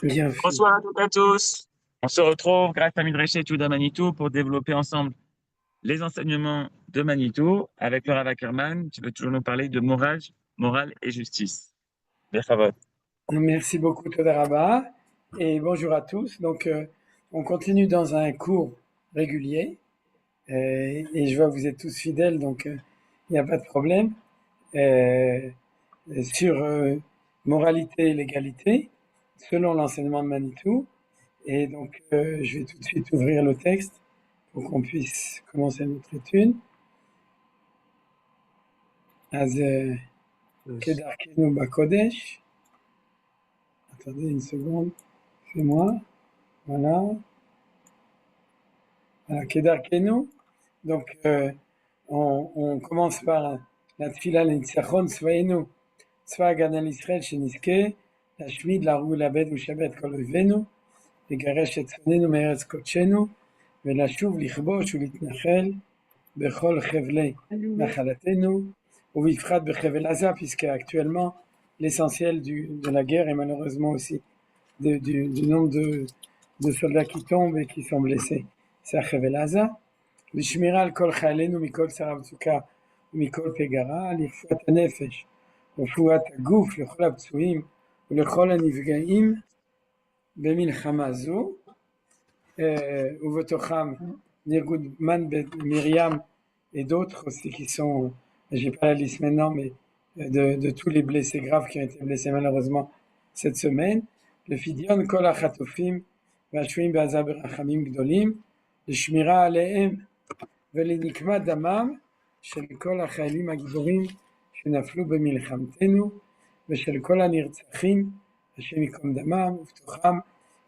Bien fait. Bonsoir à toutes et à tous. On se retrouve grâce à Midrashet Yehuda Manitou pour développer ensemble les enseignements de Manitou avec le Rav Ackerman. Tu veux toujours nous parler de morale et justice. Bechavot. Merci beaucoup, Toda Rabba. Et bonjour à tous. Donc, on continue dans un cours régulier. Et je vois que vous êtes tous fidèles, donc il n'y a pas de problème. Euh, sur moralité et légalité, selon l'enseignement de Manitou. Et donc, je vais tout de suite ouvrir le texte pour qu'on puisse commencer notre étude. Az Kedarkenu Bakodesh. Attendez une seconde, c'est moi. Voilà. Voilà, Kedarkenu. Donc, on commence par la Tfila L'Nitzachon Tzvaenu. Tzva Haganah Israël Sheniske. להשמיד, להרוג, לאבד ולשבת כל אויבינו, לגרש את צפוננו מארץ קודשנו, ולשוב לכבוש ולהתנחל בכל חבלי נחלתנו, ובפרט בחבל עזה, puisque actuellement l'essentiel de la guerre et malheureusement aussi du nombre de soldats qui tombent et qui sont blessés, c'est à חבל עזה. לשמירה על כל חיילינו מכל צרה ומצוקה ומכל פגרה, לרפואת הנפש ורפואת הגוף לכל הפצועים ולכל הנפגעים במלחמה זו, ובתוכם נרגוד מן מרים et d'autres aussi qui sont, j'ai pas la liste maintenant, mais de tous les blessés graves qui ont été blessés malheureusement cette semaine. Le Fidion Kol HaChatofim והשבויים בעזה ברחמים גדולים, לשמירה עליהם ולנקמת דמם של כל החיילים הגיבורים שנפלו במלחמתנו ושל כל הנרצחים, השם ייקום דמם, ובתוכם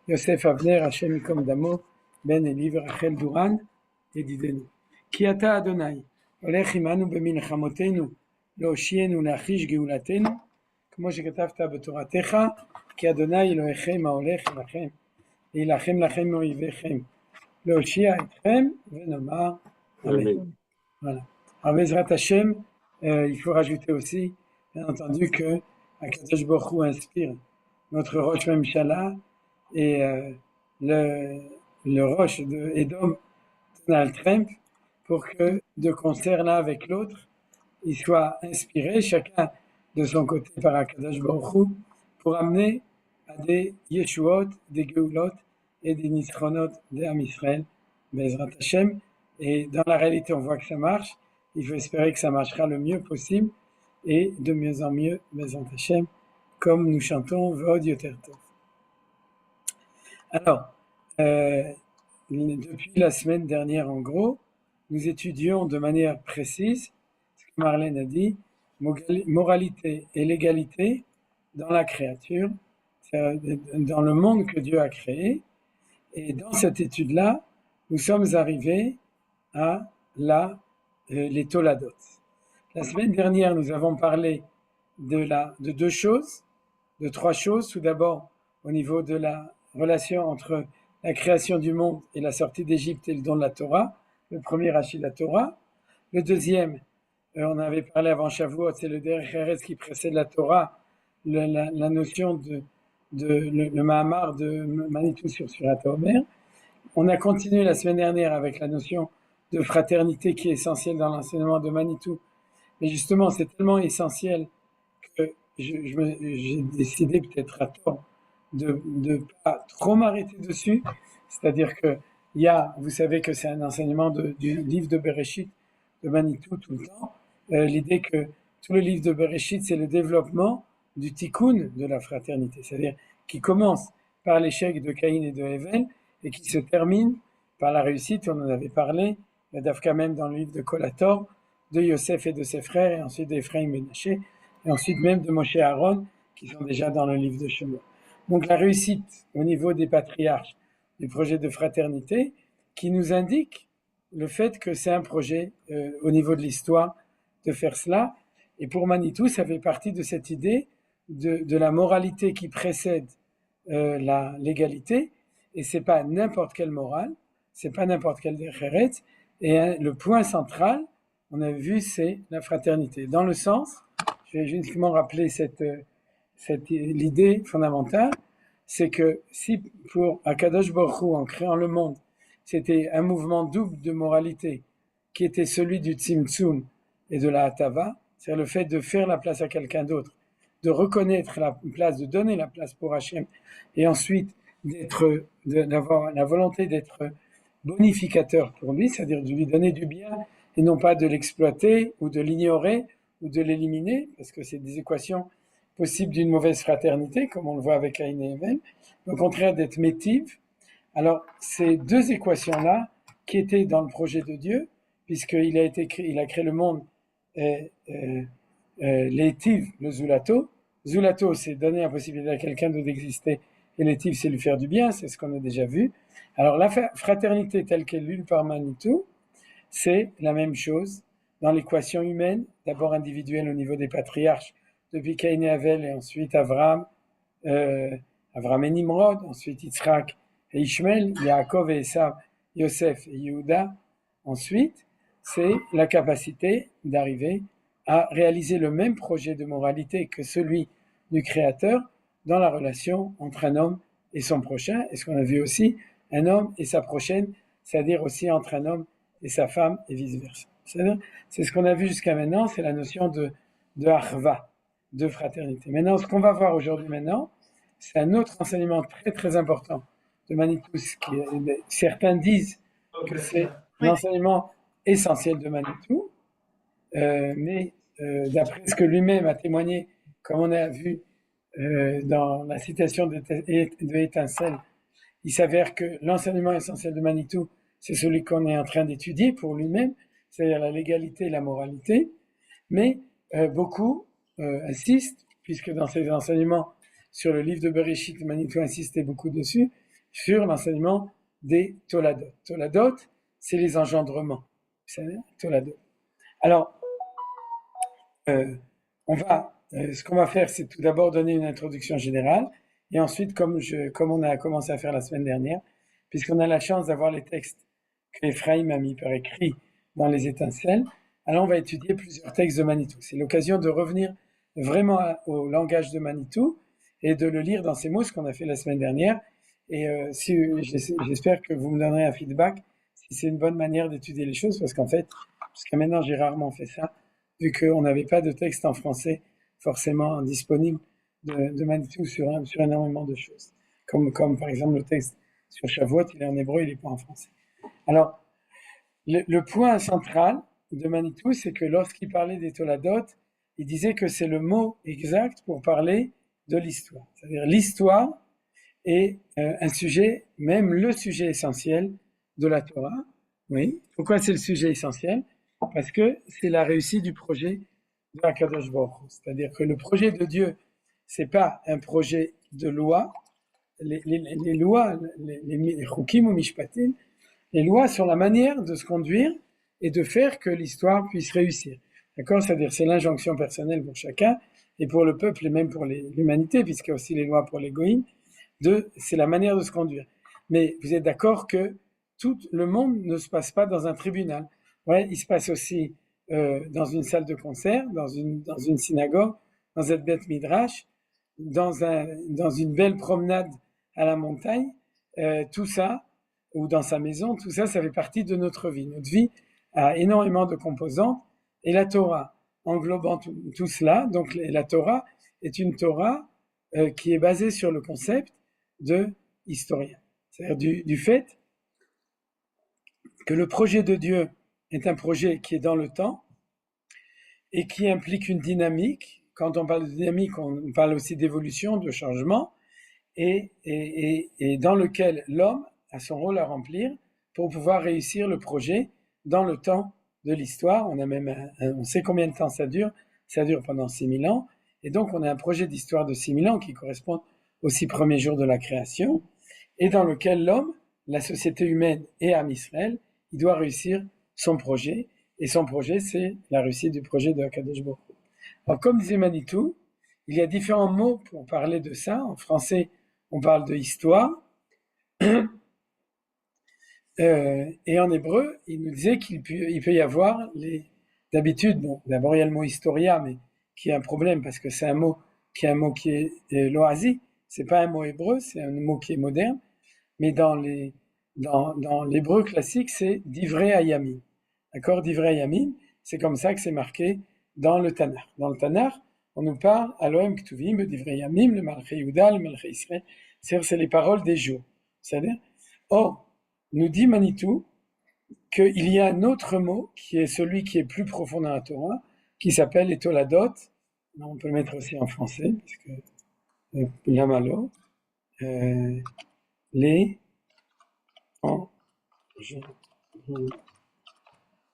יוסף אבנר, השם ייקום דמו, בן אלי ורחל דורן, ידידנו. כי אתה, אדוני, הולך עמנו במלחמותינו, להושיענו, להחיש גאולתנו, כמו שכתבת בתורתך, כי אדוני אלוהיכם ההולך אליכם, להילחם לכם מאויביכם, להושיע אתכם, ונאמר אמן. Voilà. Alors, Bezrat Hashem, il faut rajouter aussi, bien entendu, que Akadosh Baruch Hu inspire notre Rosh Memshala et le Rosh de Edom, Donald Trump, pour que, de concert l'un avec l'autre, ils soient inspirés, chacun de son côté par Akadosh Baruch Hu, pour amener à des Yeshuot, des Geulot et des Nisronot d'Am Israël, Bezrat Hashem. Et dans la réalité, on voit que ça marche. Il faut espérer que ça marchera le mieux possible et de mieux en mieux, Bezrat Hashem, comme nous chantons Vod Yoter Tov. Alors, depuis la semaine dernière, en gros, nous étudions de manière précise ce que Marlène a dit, moralité et légalité dans la créature, dans le monde que Dieu a créé. Et dans cette étude-là, nous sommes arrivés à les Toladot. La semaine dernière, nous avons parlé de deux choses, de trois choses. Tout d'abord, au niveau de la relation entre la création du monde et la sortie d'Égypte et le don de la Torah, le premier Rashi de la Torah. Le deuxième, on avait parlé avant Shavuot, c'est le Derech Eretz qui précède la Torah, la notion le Mahamar de Manitou sur Surat Omer. On a continué la semaine dernière avec la notion de fraternité qui est essentielle dans l'enseignement de Manitou. Mais justement, c'est tellement essentiel que j'ai décidé, peut-être à tort, de ne pas trop m'arrêter dessus. C'est-à-dire que vous savez que c'est un enseignement du livre de Bereshit, de Manitou tout le temps. L'idée que tout le livre de Bereshit, c'est le développement du tikkun de la fraternité. C'est-à-dire qui commence par l'échec de Caïn et de Hevel et qui se termine par la réussite, on en avait parlé, d'Afka même dans le livre de Kolator, de Yosef et de ses frères, et ensuite d'Ephraim et Menaché, et ensuite même de Moshe et Aaron, qui sont déjà dans le livre de Shemot. Donc la réussite au niveau des patriarches du projet de fraternité, qui nous indique le fait que c'est un projet au niveau de l'histoire de faire cela. Et pour Manitou, ça fait partie de cette idée de la moralité qui précède la légalité, et c'est pas n'importe quelle morale, c'est pas n'importe quel déchéret, et le point central, on a vu, c'est la fraternité. Dans le sens, je vais uniquement rappeler l'idée fondamentale, c'est que si pour Akadosh Baruch Hu, en créant le monde, c'était un mouvement double de moralité, qui était celui du Tzimtzum et de la Hatava, c'est-à-dire le fait de faire la place à quelqu'un d'autre, de reconnaître la place, de donner la place pour Hachem, et ensuite d'avoir la volonté d'être bonificateur pour lui, c'est-à-dire de lui donner du bien, et non pas de l'exploiter ou de l'ignorer ou de l'éliminer, parce que c'est des équations possibles d'une mauvaise fraternité, comme on le voit avec Caïn et Abel, au contraire d'être métive. Alors, ces deux équations-là, qui étaient dans le projet de Dieu, puisqu'il il a créé le monde, l'étive, le zulato. Zulato, c'est donner la possibilité à quelqu'un d'exister, et l'étive, c'est lui faire du bien, c'est ce qu'on a déjà vu. Alors, la fraternité telle qu'elle est lue par Manitou, c'est la même chose dans l'équation humaine, d'abord individuelle au niveau des patriarches, depuis Caïn et Abel, et ensuite Avraham et Nimrod, ensuite Yitzhak et Ishmael, Yaakov et Esav, Yosef et Yehuda. Ensuite, c'est la capacité d'arriver à réaliser le même projet de moralité que celui du Créateur dans la relation entre un homme et son prochain, et ce qu'on a vu aussi, un homme et sa prochaine, c'est-à-dire aussi entre un homme et sa femme et vice-versa. C'est ce qu'on a vu jusqu'à maintenant, c'est la notion de Arva, de fraternité. Maintenant, ce qu'on va voir aujourd'hui maintenant, c'est un autre enseignement très très important de Manitou. Certains disent que c'est l'enseignement essentiel de Manitou, mais d'après ce que lui-même a témoigné, comme on a vu dans la citation de Étincelle, il s'avère que l'enseignement essentiel de Manitou, c'est celui qu'on est en train d'étudier pour lui-même, c'est-à-dire la légalité et la moralité, mais beaucoup insistent, puisque dans ses enseignements sur le livre de Bereshit, Manitou insistait beaucoup dessus, sur l'enseignement des Toladot. Toladot, c'est les engendrements. Vous savez, Toladot. Alors, ce qu'on va faire, c'est tout d'abord donner une introduction générale, et ensuite, comme on a commencé à faire la semaine dernière, puisqu'on a la chance d'avoir les textes que Ephraim a mis par écrit dans les étincelles, alors on va étudier plusieurs textes de Manitou. C'est l'occasion de revenir vraiment au langage de Manitou et de le lire dans ces mots, ce qu'on a fait la semaine dernière. Et j'espère que vous me donnerez un feedback si c'est une bonne manière d'étudier les choses, parce qu'en fait, jusqu'à maintenant, j'ai rarement fait ça, vu qu'on n'avait pas de texte en français forcément disponible de Manitou sur énormément de choses. Comme par exemple le texte sur Shavuot, il est en hébreu, il n'est pas en français. Alors, le point central de Manitou, c'est que lorsqu'il parlait des Toladot, il disait que c'est le mot exact pour parler de l'histoire. C'est-à-dire l'histoire est un sujet, même le sujet essentiel de la Torah. Oui. Pourquoi c'est le sujet essentiel? Parce que c'est la réussite du projet de Akadosh Baruch Hu. C'est-à-dire que le projet de Dieu, c'est pas un projet de loi. Les lois, les chukim ou mishpatim, les lois sur la manière de se conduire et de faire que l'histoire puisse réussir. D'accord? C'est-à-dire c'est l'injonction personnelle pour chacun et pour le peuple et même pour l'humanité, puisqu'il y a aussi les lois pour les goïms, c'est la manière de se conduire. Mais vous êtes d'accord que tout le monde ne se passe pas dans un tribunal. Ouais, il se passe aussi dans une salle de concert, dans une synagogue, dans un beth midrash, dans une belle promenade à la montagne, tout ça, ou dans sa maison, tout ça, ça fait partie de notre vie. Notre vie a énormément de composantes, et la Torah, englobant tout cela, donc la Torah est une Torah qui est basée sur le concept de historien. C'est-à-dire du fait que le projet de Dieu est un projet qui est dans le temps et qui implique une dynamique. Quand on parle de dynamique, on parle aussi d'évolution, de changement, et dans lequel l'homme a son rôle à remplir pour pouvoir réussir le projet dans le temps de l'histoire. On sait combien de temps ça dure pendant 6000 ans, et donc on a un projet d'histoire de 6000 ans qui correspond aux 6 premiers jours de la création, et dans lequel l'homme, la société humaine et Am Israël, il doit réussir son projet, et son projet, c'est la réussite du projet de Akadosh Baruch Hu. Alors, comme disait Manitou, il y a différents mots pour parler de ça. En français, on parle de histoire, et en hébreu, il nous disait qu'il peut y avoir d'habitude, bon, d'abord il y a le mot historia, mais qui est un problème parce que c'est un mot qui est loasi, c'est pas un mot hébreu, c'est un mot qui est moderne, mais dans l'hébreu classique, c'est divrei hayamim. D'accord? Divrei hayamim, c'est comme ça que c'est marqué dans le Tanakh. Dans le Tanakh, on nous parle Alohem Ktuvim, Divrei Hayamim, le Malchei Yehuda, le Malchei Israël. C'est les paroles des jours. C'est-à-dire, or, nous dit Manitou qu'il y a un autre mot qui est celui qui est plus profond dans la Torah, qui s'appelle les Toladot. On peut le mettre aussi en français, parce que l'amalo, les en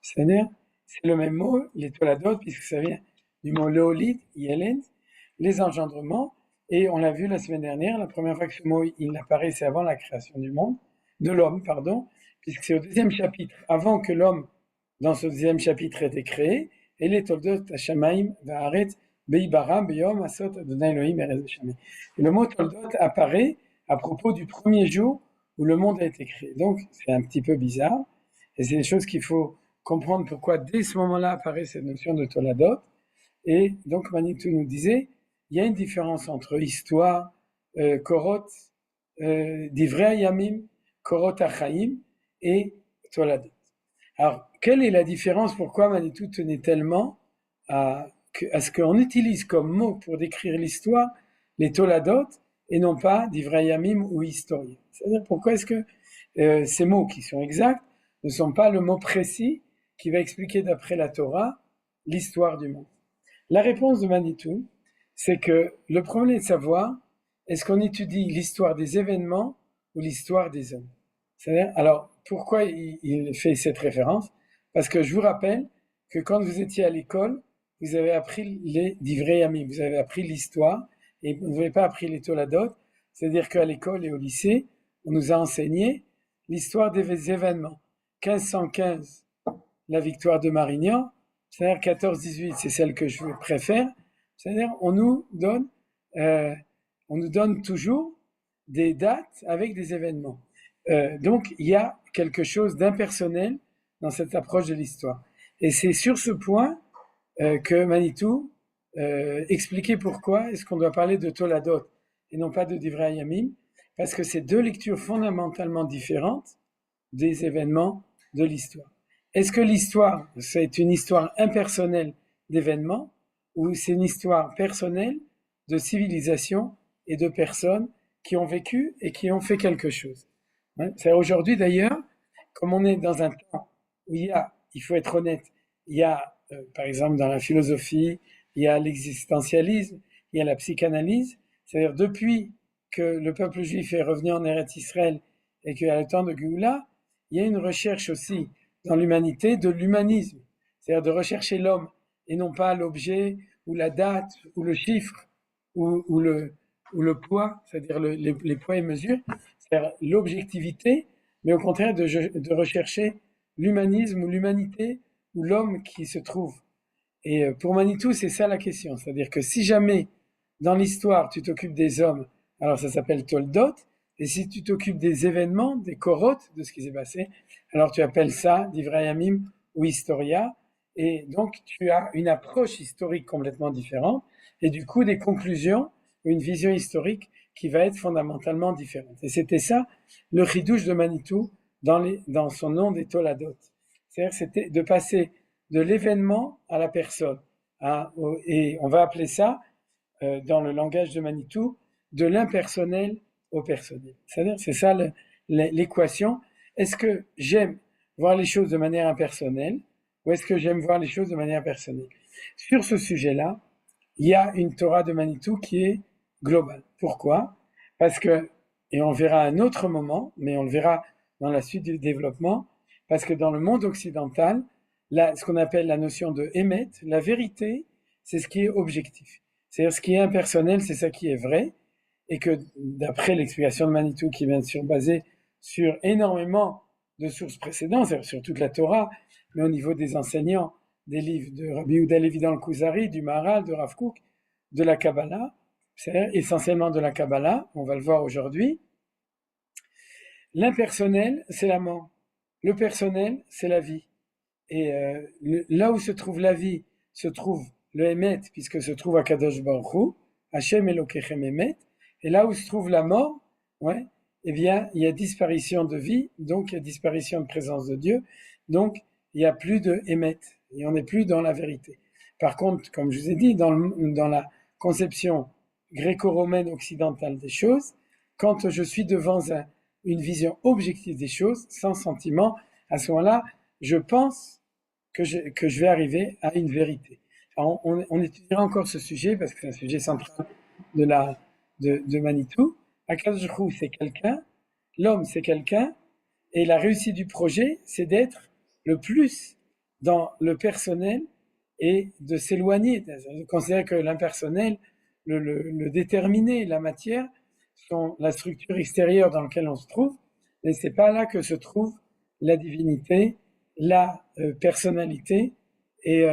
c'est-à-dire, c'est le même mot, les Toladot, puisque ça vient du mot Léolith, Yelent, les engendrements, et on l'a vu la semaine dernière, la première fois que ce mot il apparaît, c'est avant la création du monde, de l'homme, pardon, puisque c'est au deuxième chapitre, avant que l'homme, dans ce deuxième chapitre, ait été créé, et les Toldot Hashamaim Va'aret Beibaram Beyom Asot Adonai Elohim Erez Hashamayim. Et le mot Toldot apparaît à propos du premier jour où le monde a été créé. Donc, c'est un petit peu bizarre, et c'est des choses qu'il faut comprendre pourquoi dès ce moment-là apparaît cette notion de Toladot. Et donc Manitou nous disait, il y a une différence entre histoire, Korot, Divrei Hayamim, Korot Achaim et Toladot. Alors, quelle est la différence? Pourquoi Manitou tenait tellement à ce qu'on utilise comme mot pour décrire l'histoire les Toladot et non pas Divrei Hayamim ou historien? C'est-à-dire, pourquoi est-ce que ces mots qui sont exacts ne sont pas le mot précis qui va expliquer d'après la Torah l'histoire du monde? La réponse de Manitou, c'est que le problème est de savoir est-ce qu'on étudie l'histoire des événements ou l'histoire des hommes. C'est-à-dire, alors, pourquoi il fait cette référence? Parce que je vous rappelle que quand vous étiez à l'école, vous avez appris les Divrei Hayamim, vous avez appris l'histoire, et vous n'avez pas appris les Toladot, c'est-à-dire qu'à l'école et au lycée, on nous a enseigné l'histoire des événements. 1515, la victoire de Marignan, c'est-à-dire 14-18, c'est celle que je préfère, c'est-à-dire on nous donne toujours des dates avec des événements. Donc il y a quelque chose d'impersonnel dans cette approche de l'histoire. Et c'est sur ce point que Manitou expliquait pourquoi est-ce qu'on doit parler de Toladot et non pas de Divrei Hayamim, parce que c'est deux lectures fondamentalement différentes des événements de l'histoire. Est-ce que l'histoire, c'est une histoire impersonnelle d'événements ou c'est une histoire personnelle de civilisation et de personnes qui ont vécu et qui ont fait quelque chose? C'est aujourd'hui d'ailleurs, comme on est dans un temps où il faut être honnête, il y a par exemple dans la philosophie, il y a l'existentialisme, il y a la psychanalyse, c'est-à-dire depuis que le peuple juif est revenu en Eretz Israël et qu'il y a le temps de Géoula, il y a une recherche aussi dans l'humanité de l'humanisme, c'est-à-dire de rechercher l'homme et non pas l'objet ou la date ou le chiffre ou le poids, c'est-à-dire les poids et mesures, c'est-à-dire l'objectivité, mais au contraire de rechercher l'humanisme ou l'humanité ou l'homme qui se trouve. Et pour Manitou, c'est ça la question, c'est-à-dire que si jamais dans l'histoire tu t'occupes des hommes, alors ça s'appelle Toldot, et si tu t'occupes des événements, des korotes, de ce qui s'est passé, alors tu appelles ça Divrei Hayamim ou Historia, et donc tu as une approche historique complètement différente, et du coup des conclusions, une vision historique qui va être fondamentalement différente. Et c'était ça le chidouche de Manitou dans son nom des Toladot. C'est-à-dire c'était de passer de l'événement à la personne, et on va appeler ça, dans le langage de Manitou, de l'impersonnel au personnel. C'est-à-dire, c'est ça l'équation. Est-ce que j'aime voir les choses de manière impersonnelle ou est-ce que j'aime voir les choses de manière personnelle? Sur ce sujet-là, il y a une Torah de Manitou qui est globale. Pourquoi? Parce que, et on verra à un autre moment, mais on le verra dans la suite du développement, parce que dans le monde occidental, ce qu'on appelle la notion de émet, la vérité, c'est ce qui est objectif. C'est-à-dire ce qui est impersonnel, c'est ça qui est vrai, et que d'après l'explication de Manitou, qui est bien sûr basée sur énormément de sources précédentes, c'est-à-dire sur toute la Torah, mais au niveau des enseignants, des livres de Rabbi Yehuda Levi dans le Kuzari, du Maharal, de Rav Kook, de la Kabbalah, c'est-à-dire essentiellement de la Kabbalah, on va le voir aujourd'hui. L'impersonnel, c'est la mort. Le personnel, c'est la vie. Et là où se trouve la vie, se trouve le Emet, puisque se trouve Akadosh Baruch Hu, Hashem Elokechem Emet, Et là où se trouve la mort, ouais, eh bien, il y a disparition de vie, donc il y a disparition de présence de Dieu, donc il n'y a plus de émet, et on n'est plus dans la vérité. Par contre, comme je vous ai dit, dans la conception gréco-romaine occidentale des choses, quand je suis devant une vision objective des choses, sans sentiment, à ce moment-là, je pense que je vais arriver à une vérité. Alors, on étudiera encore ce sujet parce que c'est un sujet central de Manitou. Akadosh Hu, c'est quelqu'un, l'homme, c'est quelqu'un, et la réussite du projet, c'est d'être le plus dans le personnel et de s'éloigner, de considérer que l'impersonnel, le déterminé, la matière, sont la structure extérieure dans laquelle on se trouve, mais c'est pas là que se trouve la divinité, la personnalité et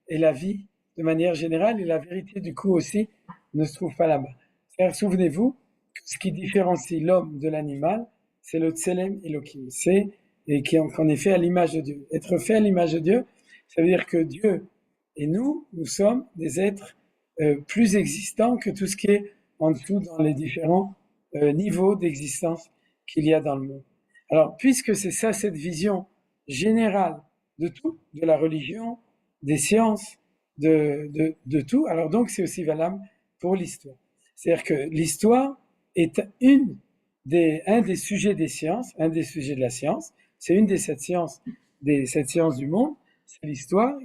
la vie de manière générale, et la vérité du coup aussi ne se trouve pas là-bas. C'est-à-dire, souvenez-vous, que ce qui différencie l'homme de l'animal, c'est le Tselem Elohim, c'est et qu'on est fait à l'image de Dieu. Être fait à l'image de Dieu, ça veut dire que Dieu et nous sommes des êtres plus existants que tout ce qui est en dessous dans les différents niveaux d'existence qu'il y a dans le monde. Alors, puisque c'est ça, cette vision générale de tout, de la religion, des sciences, de tout, alors donc c'est aussi valable pour l'histoire. C'est-à-dire que l'histoire est un des sujets des sciences, un des sujets de la science, c'est une des sept sciences du monde, c'est l'histoire,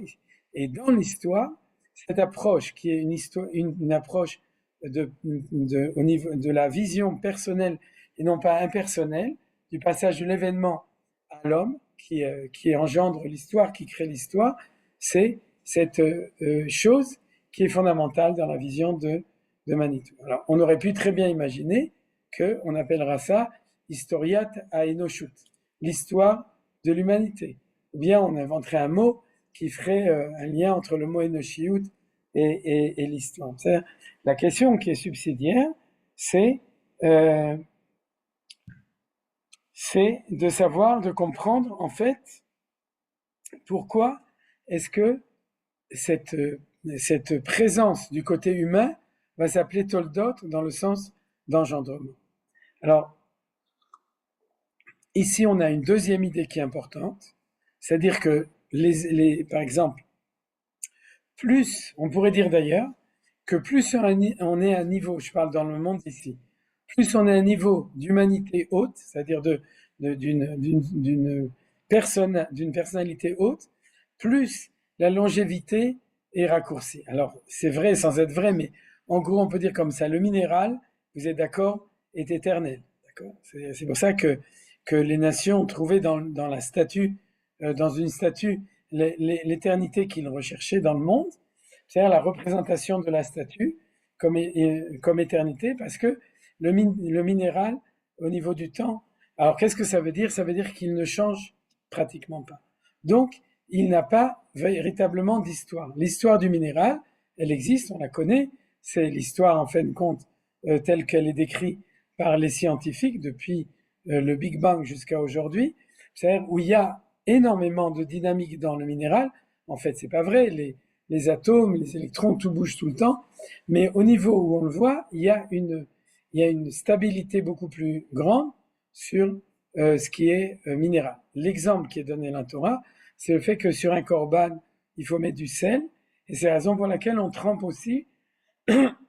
et dans l'histoire, cette approche qui est une approche au niveau de la vision personnelle et non pas impersonnelle, du passage de l'événement à l'homme qui engendre l'histoire, qui crée l'histoire, c'est cette chose qui est fondamentale dans la vision de Manitou. Alors, on aurait pu très bien imaginer qu'on appellera ça Historiat Aenoshut, l'histoire de l'humanité. Ou bien on inventerait un mot qui ferait un lien entre le mot Enoshiout et l'histoire. C'est-à-dire, la question qui est subsidiaire, c'est de savoir, de comprendre en fait pourquoi est-ce que cette présence du côté humain va s'appeler Toldot dans le sens d'engendrement. Alors, ici, on a une deuxième idée qui est importante, c'est-à-dire que, par exemple, on pourrait dire d'ailleurs, que plus on est à un niveau, je parle dans le monde ici, plus on est à un niveau d'humanité haute, c'est-à-dire d'une personnalité haute, plus la longévité est raccourcie. Alors, c'est vrai sans être vrai, mais en gros, on peut dire comme ça, le minéral, vous êtes d'accord, est éternel. D'accord ? C'est pour ça que les nations trouvaient dans la statue, dans une statue, l'éternité qu'ils recherchaient dans le monde, c'est-à-dire la représentation de la statue comme éternité, parce que le minéral, au niveau du temps, alors qu'est-ce que ça veut dire ? Ça veut dire qu'il ne change pratiquement pas. Donc, il n'a pas véritablement d'histoire. L'histoire du minéral, elle existe, on la connaît, c'est l'histoire en fin de compte telle qu'elle est décrite par les scientifiques depuis le Big Bang jusqu'à aujourd'hui, c'est-à-dire où il y a énormément de dynamique dans le minéral. En fait, c'est pas vrai, les atomes, les électrons, tout bouge tout le temps, mais au niveau où on le voit, il y a une stabilité beaucoup plus grande sur ce qui est minéral. L'exemple qui est donné dans la Torah, c'est le fait que sur un korban, il faut mettre du sel, et c'est la raison pour laquelle on trempe aussi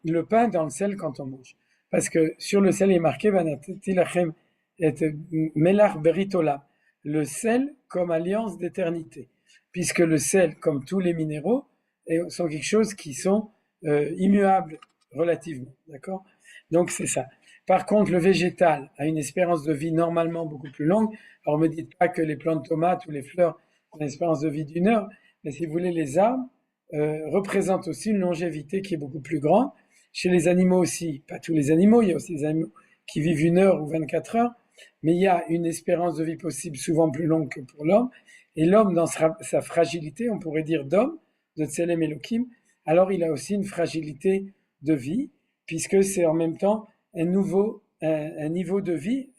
le pain dans le sel quand on mange. Parce que sur le sel, il est marqué Melach Beritola, le sel comme alliance d'éternité. Puisque le sel, comme tous les minéraux, sont quelque chose qui sont immuables relativement. D'accord ? Donc c'est ça. Par contre, le végétal a une espérance de vie normalement beaucoup plus longue. Alors, ne me dites pas que les plantes de tomates ou les fleurs ont une espérance de vie d'1 heure, mais si vous voulez, les arbres représentent aussi une longévité qui est beaucoup plus grande. Chez les animaux aussi, pas tous les animaux, il y a aussi des animaux qui vivent 1 heure ou 24 heures, mais il y a une espérance de vie possible souvent plus longue que pour l'homme. Et l'homme, dans sa fragilité, on pourrait dire d'homme, de Tselem Elohim, alors il a aussi une fragilité de vie, puisque c'est en même temps un niveau de vie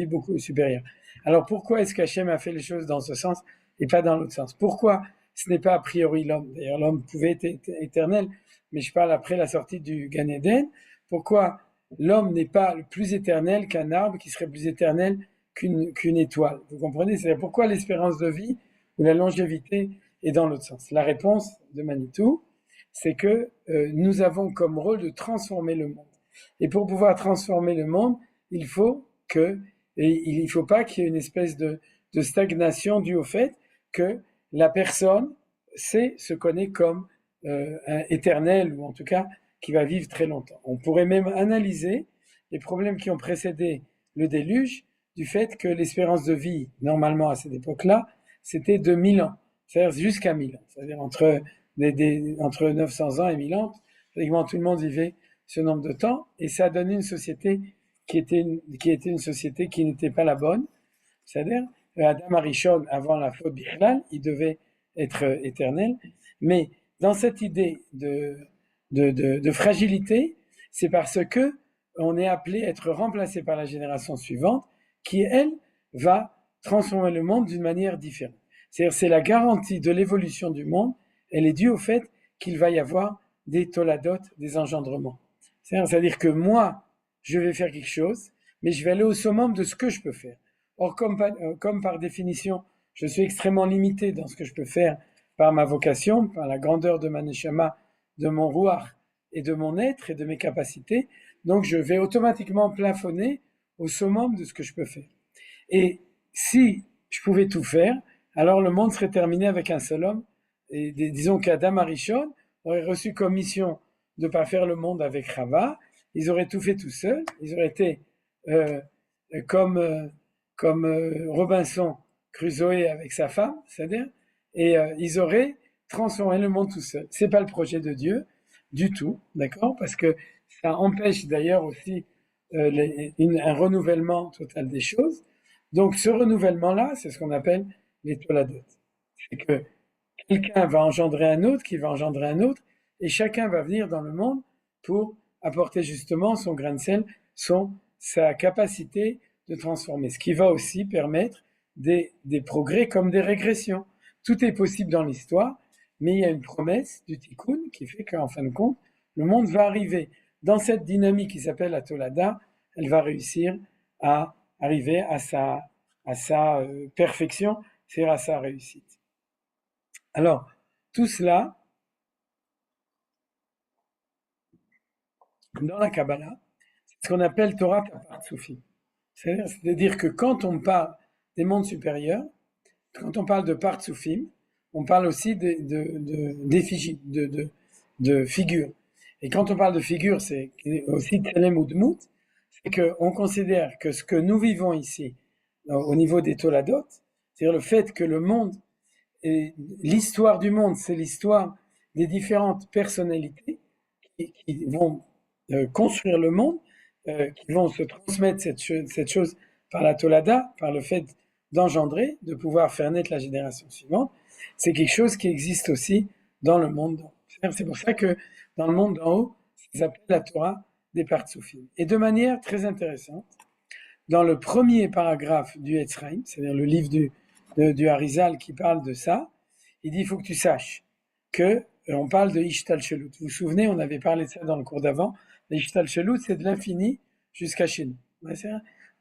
beaucoup supérieur. Alors pourquoi est-ce qu'Hachem a fait les choses dans ce sens et pas dans l'autre sens ? Pourquoi ce n'est pas a priori l'homme ? D'ailleurs, l'homme pouvait être éternel, mais je parle après la sortie du Gan Eden. Pourquoi l'homme n'est pas plus éternel qu'un arbre qui serait plus éternel qu'une étoile. Vous comprenez? C'est pourquoi l'espérance de vie ou la longévité est dans l'autre sens. La réponse de Manitou, c'est que nous avons comme rôle de transformer le monde. Et pour pouvoir transformer le monde, il faut pas qu'il y ait une espèce de stagnation due au fait que la personne se connaît comme éternelle, ou en tout cas qui va vivre très longtemps. On pourrait même analyser les problèmes qui ont précédé le déluge du fait que l'espérance de vie, normalement à cette époque-là, c'était de 1000 ans, c'est-à-dire jusqu'à 1000 ans, c'est-à-dire entre 900 ans et 1000 ans, pratiquement tout le monde vivait ce nombre de temps, et ça a donné une société qui était une société qui n'était pas la bonne, c'est-à-dire Adam Arishon, avant la faute d'Ichlal, il devait être éternel, mais dans cette idée de fragilité, c'est parce que on est appelé à être remplacé par la génération suivante, qui, elle, va transformer le monde d'une manière différente. C'est-à-dire, c'est la garantie de l'évolution du monde, elle est due au fait qu'il va y avoir des toladot, des engendrements. C'est-à-dire que moi, je vais faire quelque chose, mais je vais aller au summum de ce que je peux faire. Or, comme par définition, je suis extrêmement limité dans ce que je peux faire par ma vocation, par la grandeur de ma neshama, de mon ruach et de mon être et de mes capacités, donc je vais automatiquement plafonner au summum de ce que je peux faire. Et si je pouvais tout faire, alors le monde serait terminé avec un seul homme. Et disons qu'Adam Arishon aurait reçu comme mission de ne pas faire le monde avec Chava. Ils auraient tout fait tout seuls. Ils auraient été comme Robinson Crusoe avec sa femme, c'est-à-dire, et ils auraient transformé le monde tout seuls. C'est pas le projet de Dieu du tout, d'accord? Parce que ça empêche d'ailleurs aussi un renouvellement total des choses. Donc ce renouvellement-là, c'est ce qu'on appelle les toladot. C'est que quelqu'un va engendrer un autre, qui va engendrer un autre, et chacun va venir dans le monde pour apporter justement son grain de sel, sa capacité de transformer. Ce qui va aussi permettre des progrès comme des régressions. Tout est possible dans l'histoire, mais il y a une promesse du Tikkun qui fait qu'en fin de compte, le monde va arriver dans cette dynamique qui s'appelle la Tolada, elle va réussir à arriver à sa perfection, c'est-à-dire à sa réussite. Alors, tout cela, dans la Kabbalah, c'est ce qu'on appelle Torah Tapartsufim. C'est-à-dire que quand on parle des mondes supérieurs, quand on parle de Partsufim, on parle aussi d'effigies, de figures. Et quand on parle de figures, c'est aussi Tselem ou Dmut, c'est qu'on considère que ce que nous vivons ici, au niveau des Toladot, c'est-à-dire le fait que le monde, et l'histoire du monde, c'est l'histoire des différentes personnalités qui vont construire le monde, qui vont se transmettre cette chose par la Tolada, par le fait d'engendrer, de pouvoir faire naître la génération suivante. C'est quelque chose qui existe aussi dans le monde d'en haut. C'est pour ça que dans le monde d'en haut, ça s'appelle la Torah des Partsufim. Et de manière très intéressante, dans le premier paragraphe du Etzraim, c'est-à-dire le livre du Harizal qui parle de ça, il dit il faut que tu saches que on parle de Ishtalchelut. Vous vous souvenez, on avait parlé de ça dans le cours d'avant. L'Ishtalchelut, c'est de l'infini jusqu'à chez nous.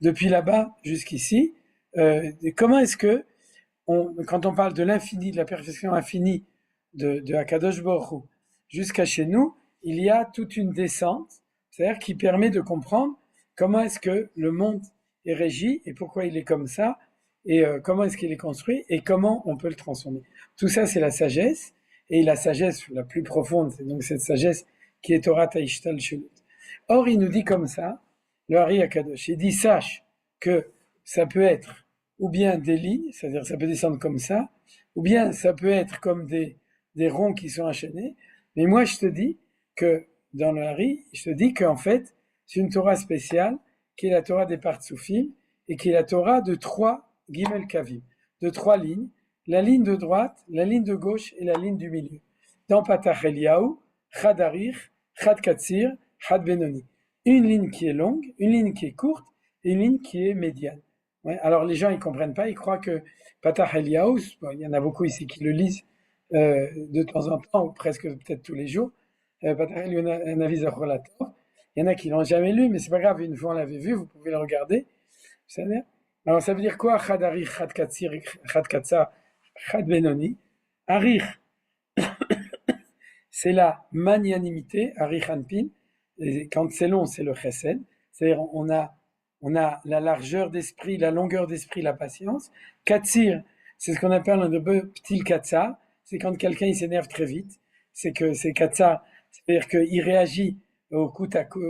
Depuis là-bas jusqu'ici, comment est-ce que, quand on parle de l'infini, de la perfection infinie de Hakadosh Baruch Hu jusqu'à chez nous, il y a toute une descente, c'est-à-dire qui permet de comprendre comment est-ce que le monde est régi et pourquoi il est comme ça, et comment est-ce qu'il est construit et comment on peut le transformer. Tout ça, c'est la sagesse, et la sagesse la plus profonde, c'est donc cette sagesse qui est Torah Ta'ishtal Shulut. Or, il nous dit comme ça, le Hari Akadosh, il dit sache que ça peut être ou bien des lignes, c'est-à-dire ça peut descendre comme ça, ou bien ça peut être comme des ronds qui sont enchaînés, mais moi je te dis que dans le Hari, je te dis qu'en fait, c'est une Torah spéciale qui est la Torah des Partsufim et qui est la Torah de 3 Gimel Kavim, de 3 lignes, la ligne de droite, la ligne de gauche et la ligne du milieu. Dans Patach Eliyahu, Chad Arich, Chad Katsir, Chad Benoni. Une ligne qui est longue, une ligne qui est courte et une ligne qui est médiane. Ouais, alors les gens ils comprennent pas, ils croient que Patach Eliyahu, bon, il y en a beaucoup ici qui le lisent de temps en temps, ou presque peut-être tous les jours, Patach Eliyahu Navi Zachor la Torah, Il y en a qui l'ont jamais lu, mais c'est pas grave, une fois on l'avait vu, vous pouvez le regarder. Vous savez. Alors ça veut dire quoi? Chad arich, chad katsir, chad katsa, chad benoni. Arich, c'est la magnanimité, arich anpin. Et quand c'est long, c'est le chesed. C'est-à-dire on a la largeur d'esprit, la longueur d'esprit, la patience. Katsir, c'est ce qu'on appelle un petit katsa. C'est quand quelqu'un il s'énerve très vite. C'est que c'est katsa, c'est-à-dire qu'il réagit au coup à coup,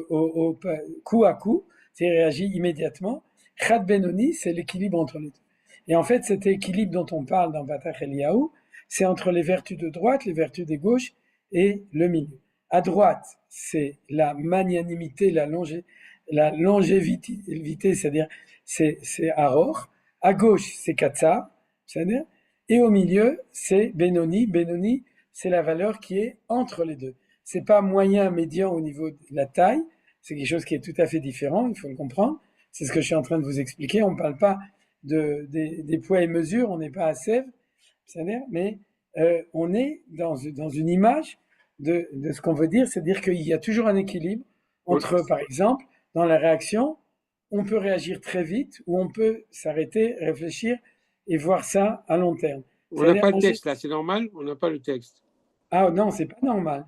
coup à coup, c'est il réagit immédiatement. Chad Benoni, c'est l'équilibre entre les deux. Et en fait, cet équilibre dont on parle dans Patach Eliyahu, c'est entre les vertus de droite, les vertus de gauche et le milieu. À droite, c'est la magnanimité, la longévité, c'est-à-dire c'est Aror. À gauche, c'est Katsar, c'est-à-dire, et au milieu, c'est Benoni. Benoni, c'est la valeur qui est entre les deux. C'est pas moyen, médian au niveau de la taille. C'est quelque chose qui est tout à fait différent. Il faut le comprendre. C'est ce que je suis en train de vous expliquer. On ne parle pas des poids et mesures. On n'est pas à Sèvres, c'est-à-dire, mais on est dans une image de ce qu'on veut dire, c'est-à-dire qu'il y a toujours un équilibre entre, par exemple, dans la réaction, on peut réagir très vite ou on peut s'arrêter, réfléchir et voir ça à long terme. On n'a pas le texte là, c'est normal? On n'a pas le texte. Ah non, c'est pas normal.